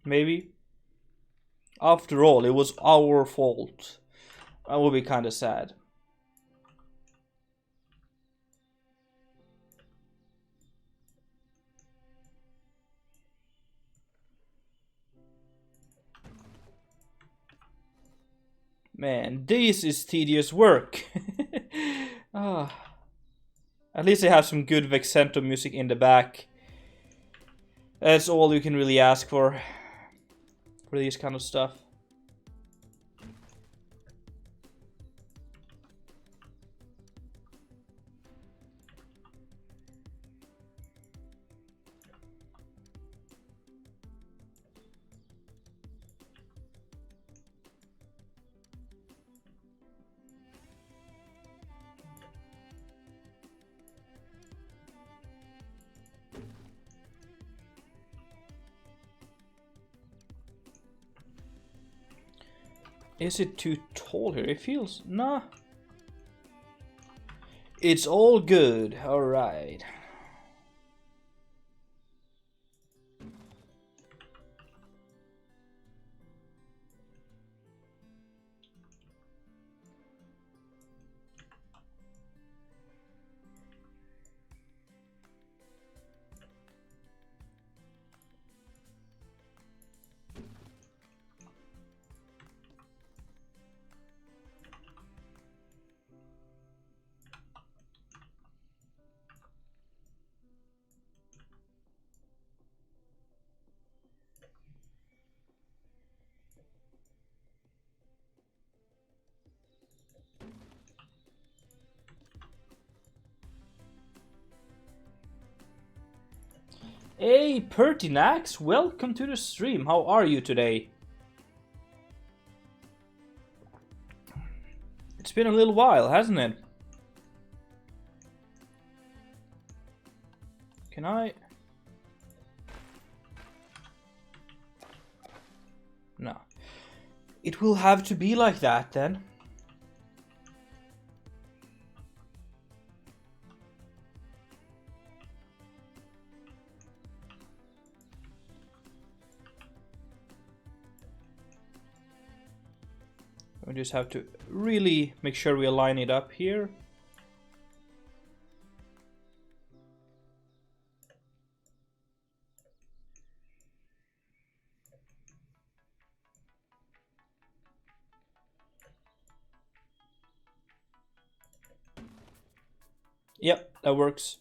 Maybe. After all, it was our fault. That would be kind of sad. Man, this is tedious work. At least they have some good Vexento music in the back. That's all you can really ask for this kind of stuff. Is it too tall here? It feels... Nah. It's all good. Alright. Hey, Pertinax, welcome to the stream. How are you today? It's been a little while, hasn't it? Can I? No. It will have to be like that then. We just have to really make sure we align it up here. Yep, that works.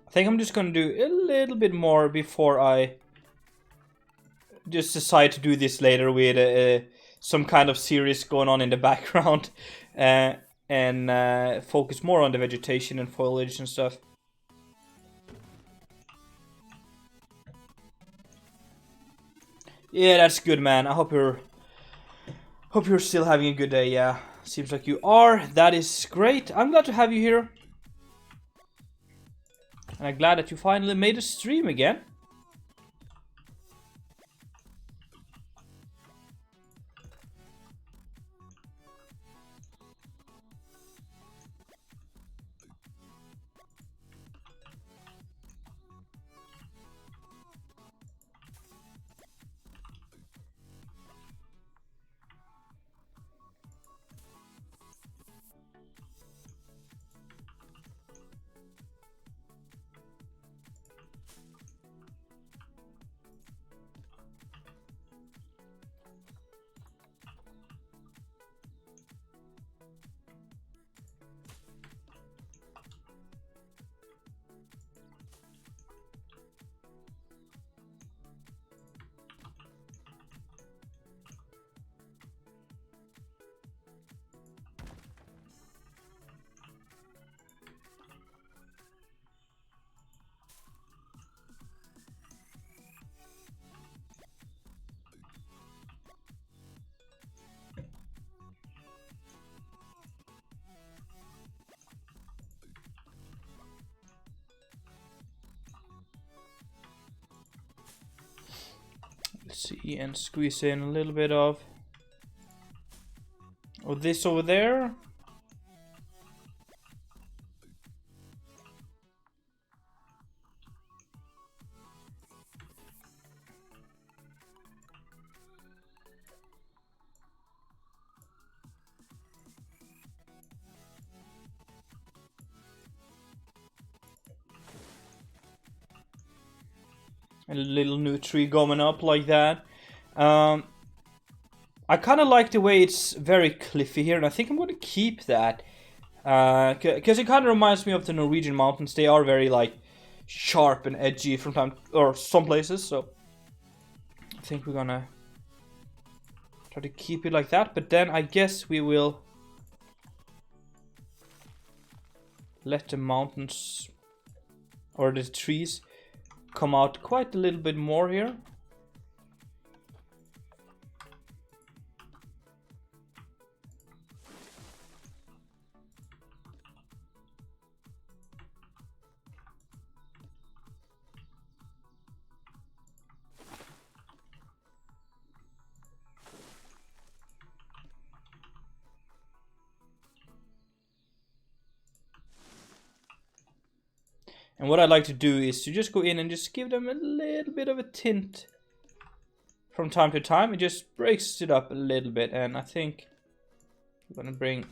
I think I'm just gonna do a little bit more before I just decide to do this later with some kind of series going on in the background and focus more on the vegetation and foliage and stuff. Yeah, that's good, man. I hope you're still having a good day. Yeah, seems like you are. That is great. I'm glad to have you here. And I'm glad that you finally made a stream again. Let's see, and squeeze in a little bit of this over there. A little new tree going up like that. I kind of like the way it's very cliffy here, and I think I'm going to keep that. Because it kind of reminds me of the Norwegian mountains. They are very, like, sharp and edgy from time, or some places, so I think we're gonna try to keep it like that. But then I guess we will let the mountains, or the trees, come out quite a little bit more here. And what I like to do is to just go in and just give them a little bit of a tint from time to time. It just breaks it up a little bit, and I think I'm gonna bring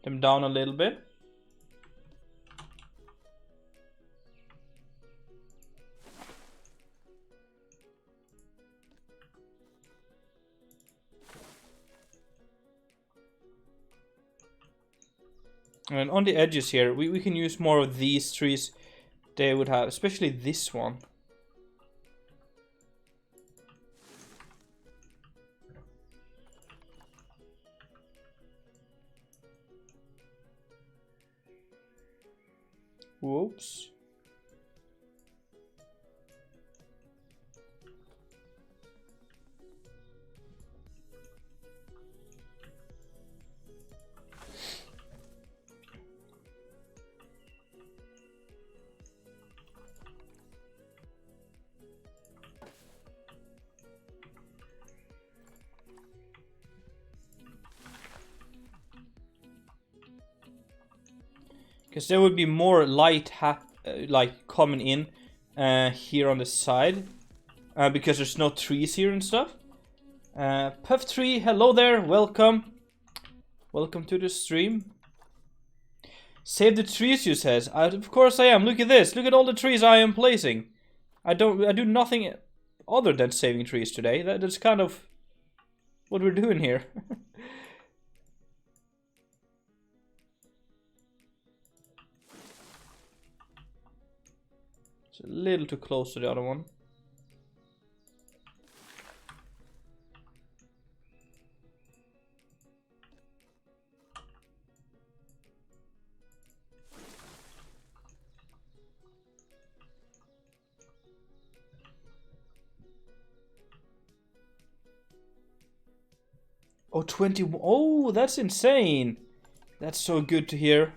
them down a little bit. And on the edges here, we can use more of these trees. They would have, especially this one. Whoops. Because there would be more light like coming in here on the side. Because there's no trees here and stuff. Puff Tree, hello there, welcome. Welcome to the stream. Save the trees, you says. Of course I am. Look at this. Look at all the trees I am placing. I do nothing other than saving trees today. That's kind of what we're doing here. It's a little too close to the other one. Oh, 21. Oh, that's insane. That's so good to hear.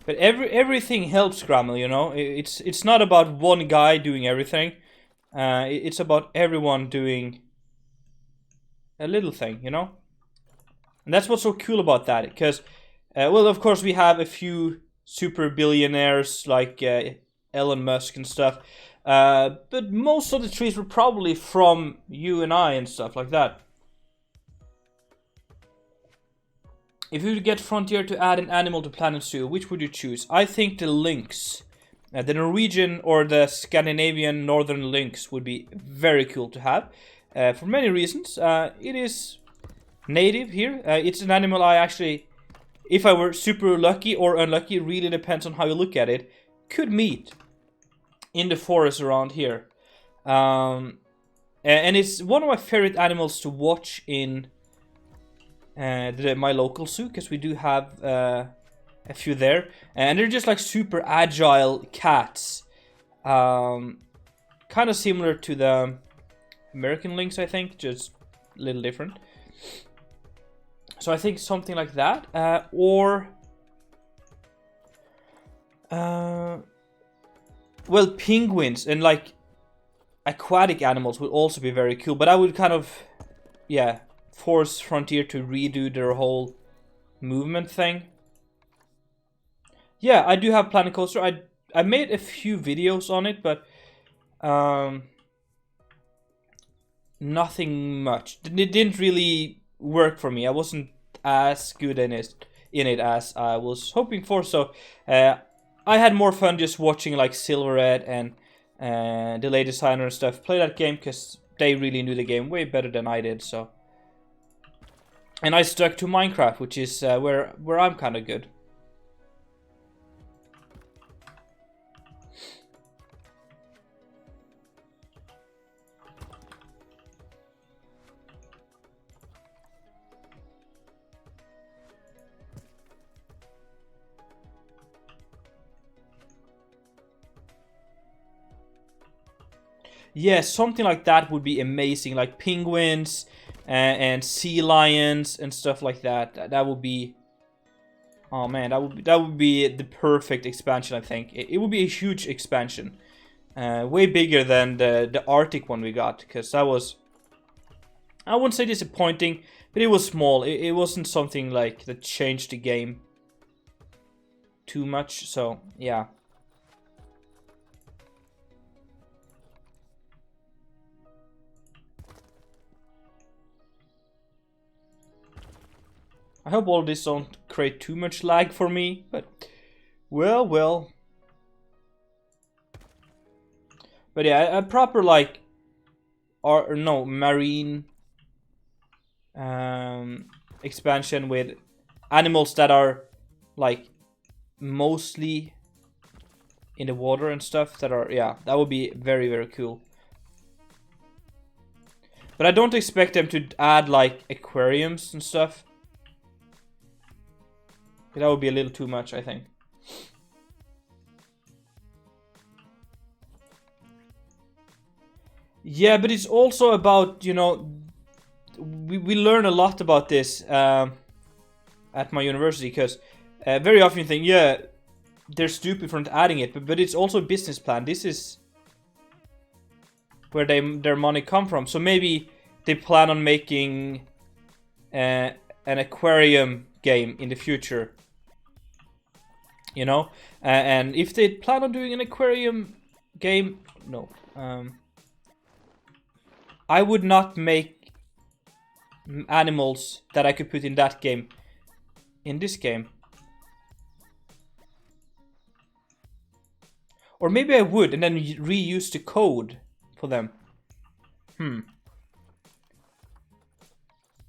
But everything helps Grammel, you know. It's not about one guy doing everything. It's about everyone doing a little thing, you know. And that's what's so cool about that, because, well, of course we have a few super billionaires like Elon Musk and stuff. But most of the trees were probably from you and I and stuff like that. If you would get Frontier to add an animal to Planet Zoo, which would you choose? I think the lynx. The Norwegian or the Scandinavian northern lynx would be very cool to have. For many reasons. It is native here. It's an animal I actually, if I were super lucky or unlucky, really depends on how you look at it, could meet in the forest around here. And it's one of my favorite animals to watch in my local zoo, because we do have a few there, and they're just like super agile cats, kind of similar to the American lynx, I think, just a little different. So I think something like that, or well, penguins and like aquatic animals would also be very cool, but I would kind of, yeah, force Frontier to redo their whole movement thing. Yeah, I do have Planet Coaster. I made a few videos on it, but nothing much. It didn't really work for me. I wasn't as good in it as I was hoping for. So I had more fun just watching like Silverhead and Delay Designer and stuff play that game, because they really knew the game way better than I did. So. And I stuck to Minecraft, which is where I'm kind of good. Yeah, something like that would be amazing. Like penguins and sea lions and stuff like that. That would be... Oh man, that would be the perfect expansion, I think. It would be a huge expansion. Way bigger than the Arctic one we got. Because that was... I wouldn't say disappointing, but it was small. It wasn't something like that changed the game too much. So, yeah. I hope all this don't create too much lag for me, but well. But yeah, a proper like, or no, marine expansion with animals that are like mostly in the water and stuff that are, yeah, that would be very cool. But I don't expect them to add like aquariums and stuff. That would be a little too much, I think. Yeah, but it's also about, you know, we learn a lot about this at my university, because very often you think, yeah, they're stupid for not adding it, but it's also a business plan. This is where their money come from. So maybe they plan on making an aquarium game in the future. You know, and if they plan on doing an aquarium game, no, I would not make animals that I could put in that game in this game. Or maybe I would, and then reuse the code for them.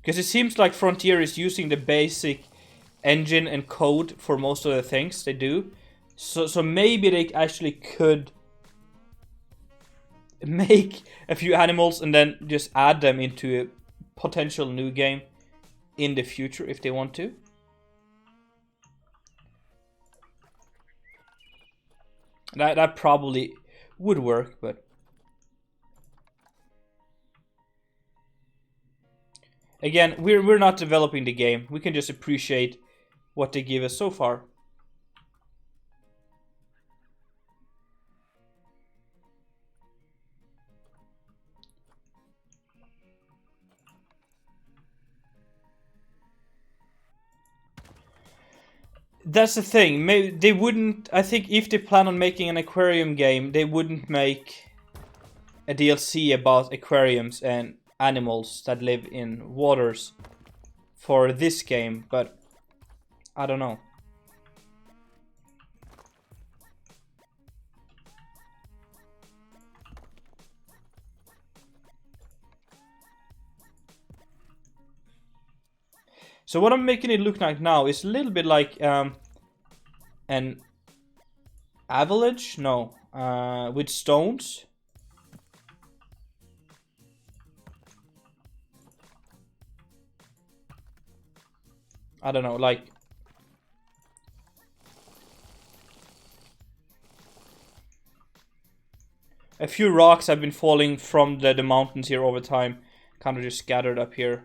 Because it seems like Frontier is using the basic engine and code for most of the things they do. So maybe they actually could make a few animals and then just add them into a potential new game in the future if they want to. That probably would work, but again, we're not developing the game. We can just appreciate what they give us so far. That's the thing. Maybe they wouldn't. I think if they plan on making an aquarium game, they wouldn't make a DLC about aquariums and animals that live in waters for this game, but I don't know. So what I'm making it look like now is a little bit like an avalanche, no, with stones. I don't know, like a few rocks have been falling from the mountains here over time, kind of just scattered up here.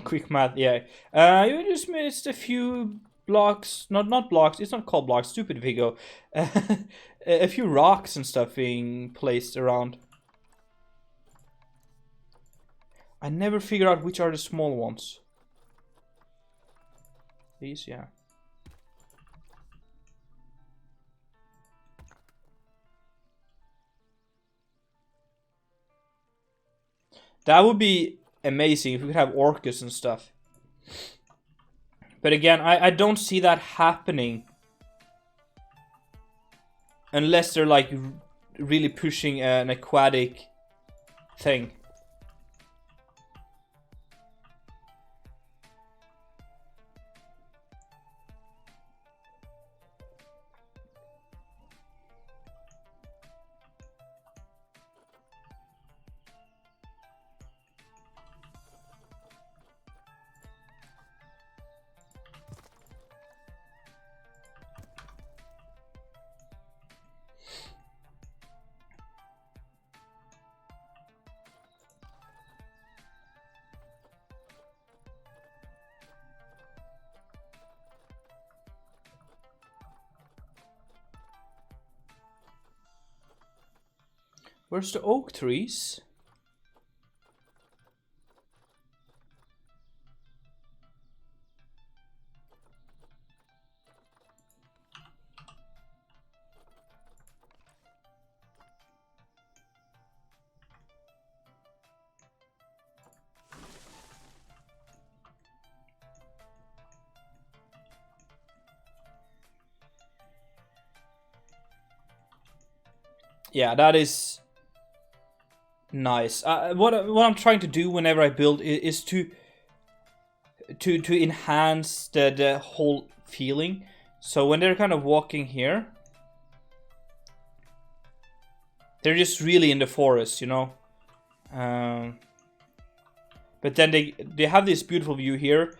Quick math, yeah. You just missed a few blocks, not blocks, it's not called blocks, stupid Vigo. A few rocks and stuff being placed around. I never figure out which are the small ones. These, yeah. That would be amazing if we could have orcas and stuff. But again, I don't see that happening. unless they're like really pushing an aquatic thing. Where's the oak trees? Yeah, that is nice. What I'm trying to do whenever I build is to enhance the whole feeling. So when they're kind of walking here, they're just really in the forest, you know. But then they have this beautiful view here,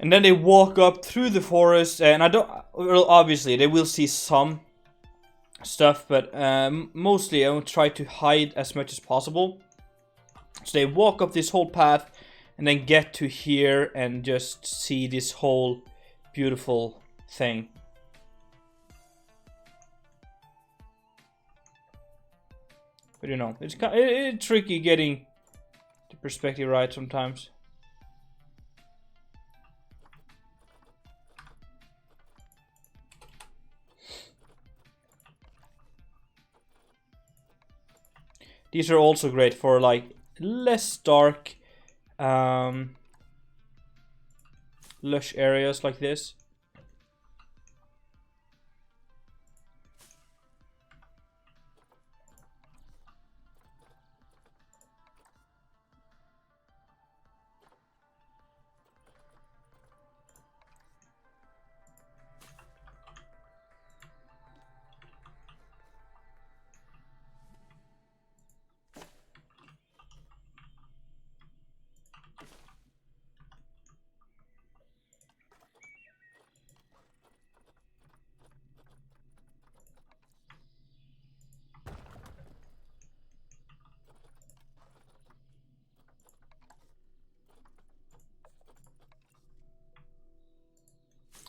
and then they walk up through the forest, and I don't. Well, obviously they will see some stuff, but mostly I will try to hide as much as possible. So they walk up this whole path and then get to here and just see this whole beautiful thing. But you know, it's tricky getting the perspective right sometimes. These are also great for like less dark, lush areas like this.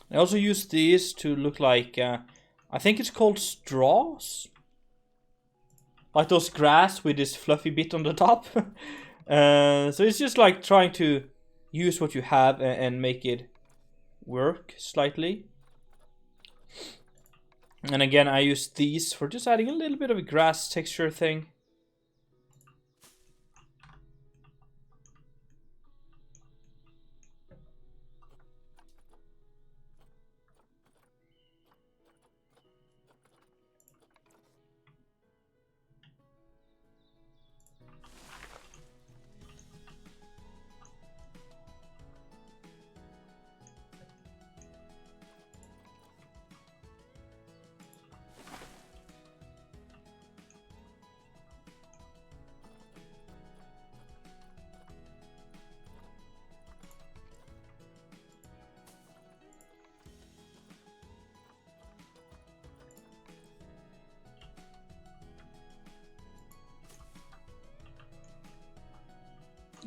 I also use these to look like, I think it's called straws. Like those grass with this fluffy bit on the top. So it's just like trying to use what you have and make it work slightly. And again, I use these for just adding a little bit of a grass texture thing.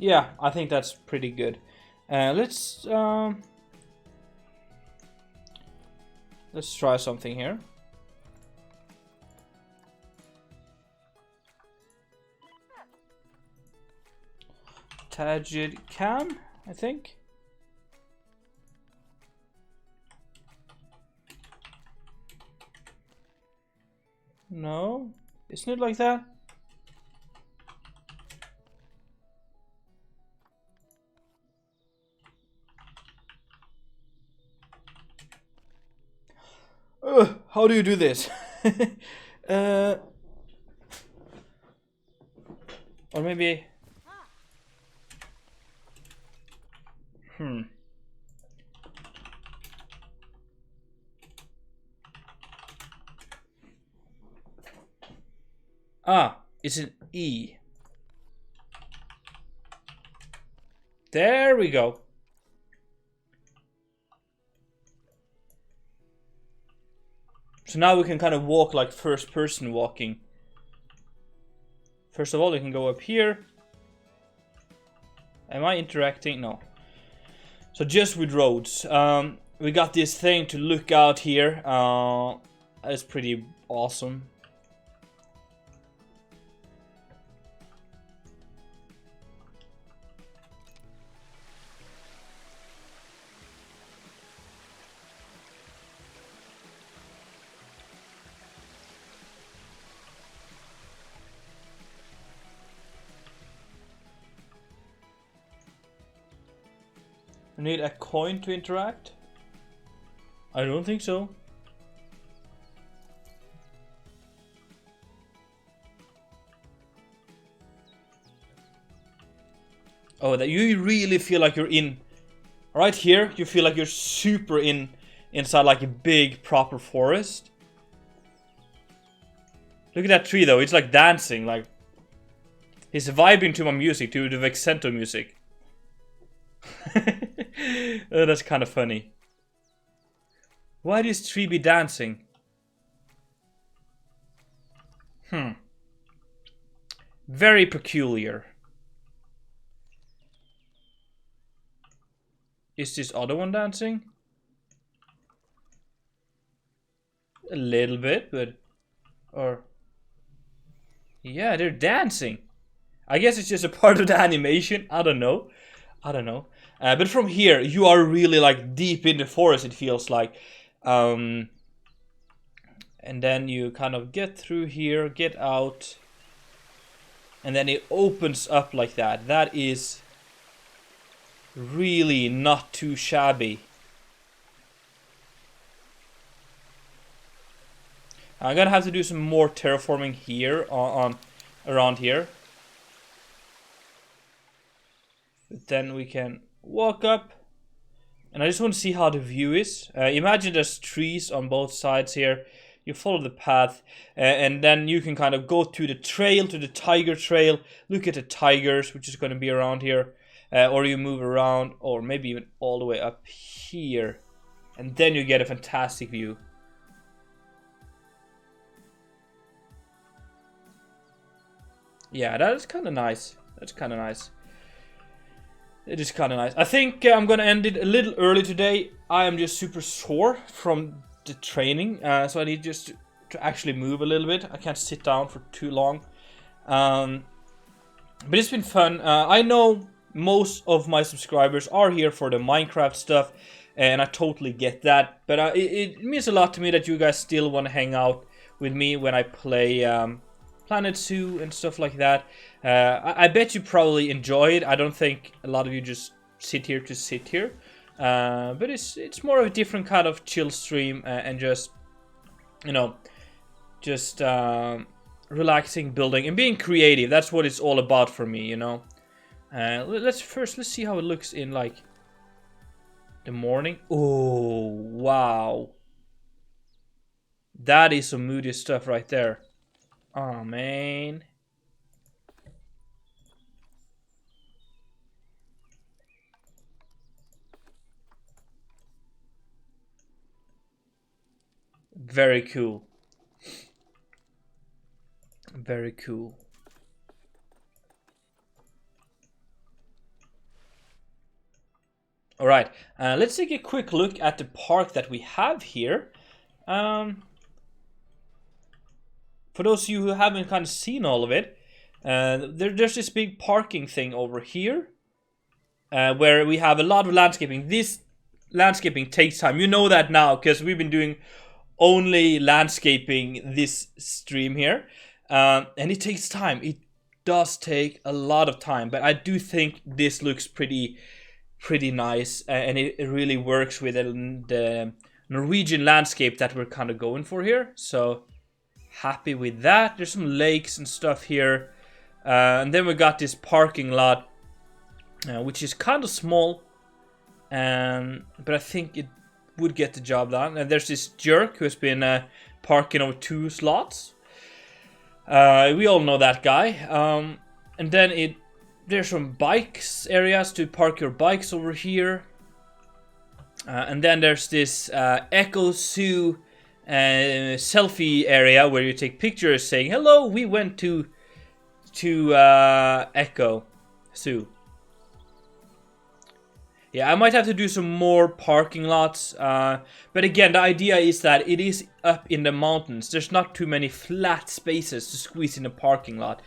Yeah, I think that's pretty good. Let's try something here. Tajid Cam, I think. No, isn't it like that? How do you do this? Or maybe... Ah, it's an E. There we go. So now we can kind of walk like first person walking. First of all, we can go up here. Am I interacting? No. So just with roads. We got this thing to look out here. It's pretty awesome. I need a coin to interact? I don't think so. Oh, that you really feel like you're in... Right here, you feel like you're super inside like a big proper forest. Look at that tree though, it's like dancing, like... He's vibing to my music, to the Vexento music. Oh, that's kind of funny. Why does tree be dancing? Very peculiar. Is this other one dancing? A little bit, but... Or... Yeah, they're dancing. I guess it's just a part of the animation. I don't know. But from here, you are really like deep in the forest, it feels like. And then you kind of get through here, get out. And then it opens up like that. That is really not too shabby. I'm gonna have to do some more terraforming here around here. But then we can walk up. And I just want to see how the view is. Imagine there's trees on both sides here. You follow the path. And then you can kind of go to the trail, to the tiger trail. Look at the tigers, which is going to be around here. Or you move around, or maybe even all the way up here. And then you get a fantastic view. Yeah, that is kind of nice. That's kind of nice. It is kind of nice. I think I'm gonna end it a little early today. I am just super sore from the training, so I need just to actually move a little bit. I can't sit down for too long. But it's been fun. I know most of my subscribers are here for the Minecraft stuff, and I totally get that. But it means a lot to me that you guys still want to hang out with me when I play Planet Zoo and stuff like that. I bet you probably enjoy it. I don't think a lot of you just sit here to sit here. But it's more of a different kind of chill stream and just, you know, just relaxing, building, and being creative. That's what it's all about for me, you know. Let's see how it looks in like the morning. Oh, wow. That is some moody stuff right there. Oh, man. Very cool. Very cool. All right, let's take a quick look at the park that we have here. For those of you who haven't kind of seen all of it, there's this big parking thing over here, where we have a lot of landscaping. This landscaping takes time. You know that now, because we've been doing only landscaping this stream here. And it takes time. It does take a lot of time. But I do think this looks pretty nice. And it really works with the Norwegian landscape that we're kind of going for here. So happy with that. There's some lakes and stuff here. And then we got this parking lot, which is kind of small. But I think it would get the job done. And there's this jerk who has been parking over 2 slots. We all know that guy. And then there's some bikes areas to park your bikes over here. And then there's this Echo Zoo selfie area where you take pictures saying, hello, we went to Echo Zoo. Yeah, I might have to do some more parking lots. But again, the idea is that it is up in the mountains. There's not too many flat spaces to squeeze in a parking lot.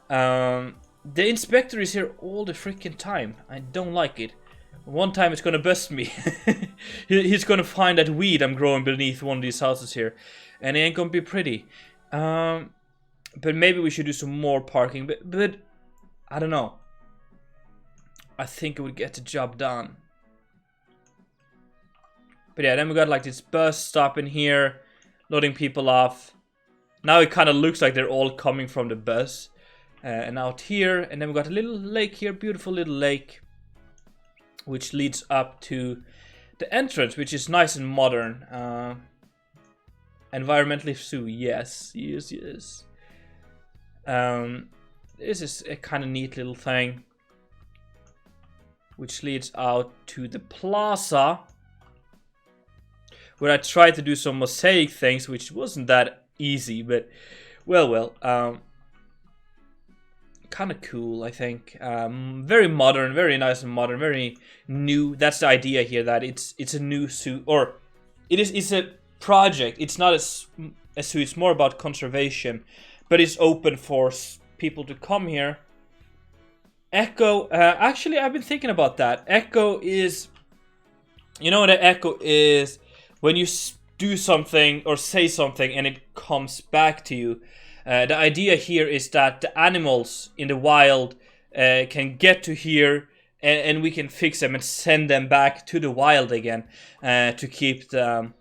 The inspector is here all the freaking time. I don't like it. One time it's gonna bust me. He's gonna find that weed I'm growing beneath one of these houses here. And it ain't gonna be pretty. But maybe we should do some more parking. But I don't know. I think it would get the job done. But yeah, then we got like this bus stop in here, loading people off. Now it kind of looks like they're all coming from the bus. And out here, and then we got a little lake here, beautiful little lake, which leads up to the entrance, which is nice and modern. Environmentally so, yes. This is a kind of neat little thing, which leads out to the plaza, where I tried to do some mosaic things, which wasn't that easy, but well, kind of cool, I think. Very modern, very nice and modern, very new. That's the idea here, that it's a new zoo, or it's a project. It's not a zoo, it's more about conservation, but it's open for people to come here. Echo, actually I've been thinking about that. Echo is, you know what an echo is? When you do something or say something and it comes back to you. The idea here is that the animals in the wild can get to here, and we can fix them and send them back to the wild again, to keep the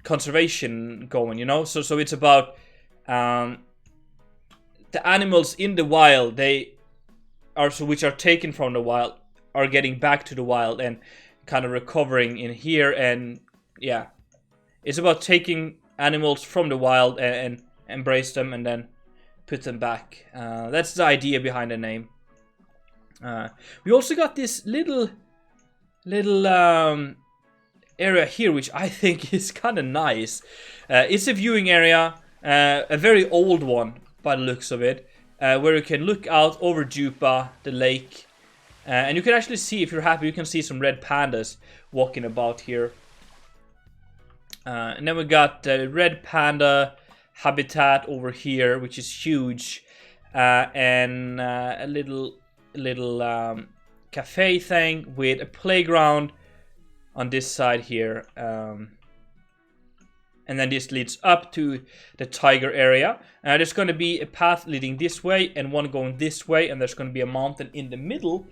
conservation going. You know, so it's about the animals in the wild, which are taken from the wild, are getting back to the wild and kind of recovering in here. And yeah, it's about taking animals from the wild and embrace them and then put them back. That's the idea behind the name. We also got this little area here, which I think is kind of nice. It's a viewing area, a very old one by the looks of it, where you can look out over Jupa, the lake, and you can actually see, if you're happy, you can see some red pandas walking about here. And then we got the red panda habitat over here, which is huge, and a little cafe thing with a playground on this side here. And then this leads up to the tiger area. There's going to be a path leading this way and one going this way, and there's going to be a mountain in the middle.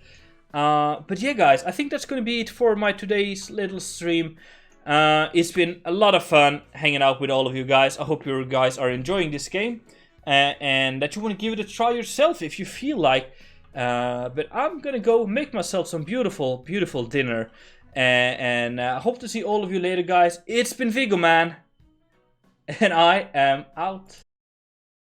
But yeah, guys, I think that's going to be it for my today's little stream. It's been a lot of fun hanging out with all of you guys. I hope you guys are enjoying this game, and that you want to give it a try yourself if you feel like. But I'm gonna go make myself some beautiful dinner, and I hope to see all of you later, guys. It's been Viggo, man, and I am out.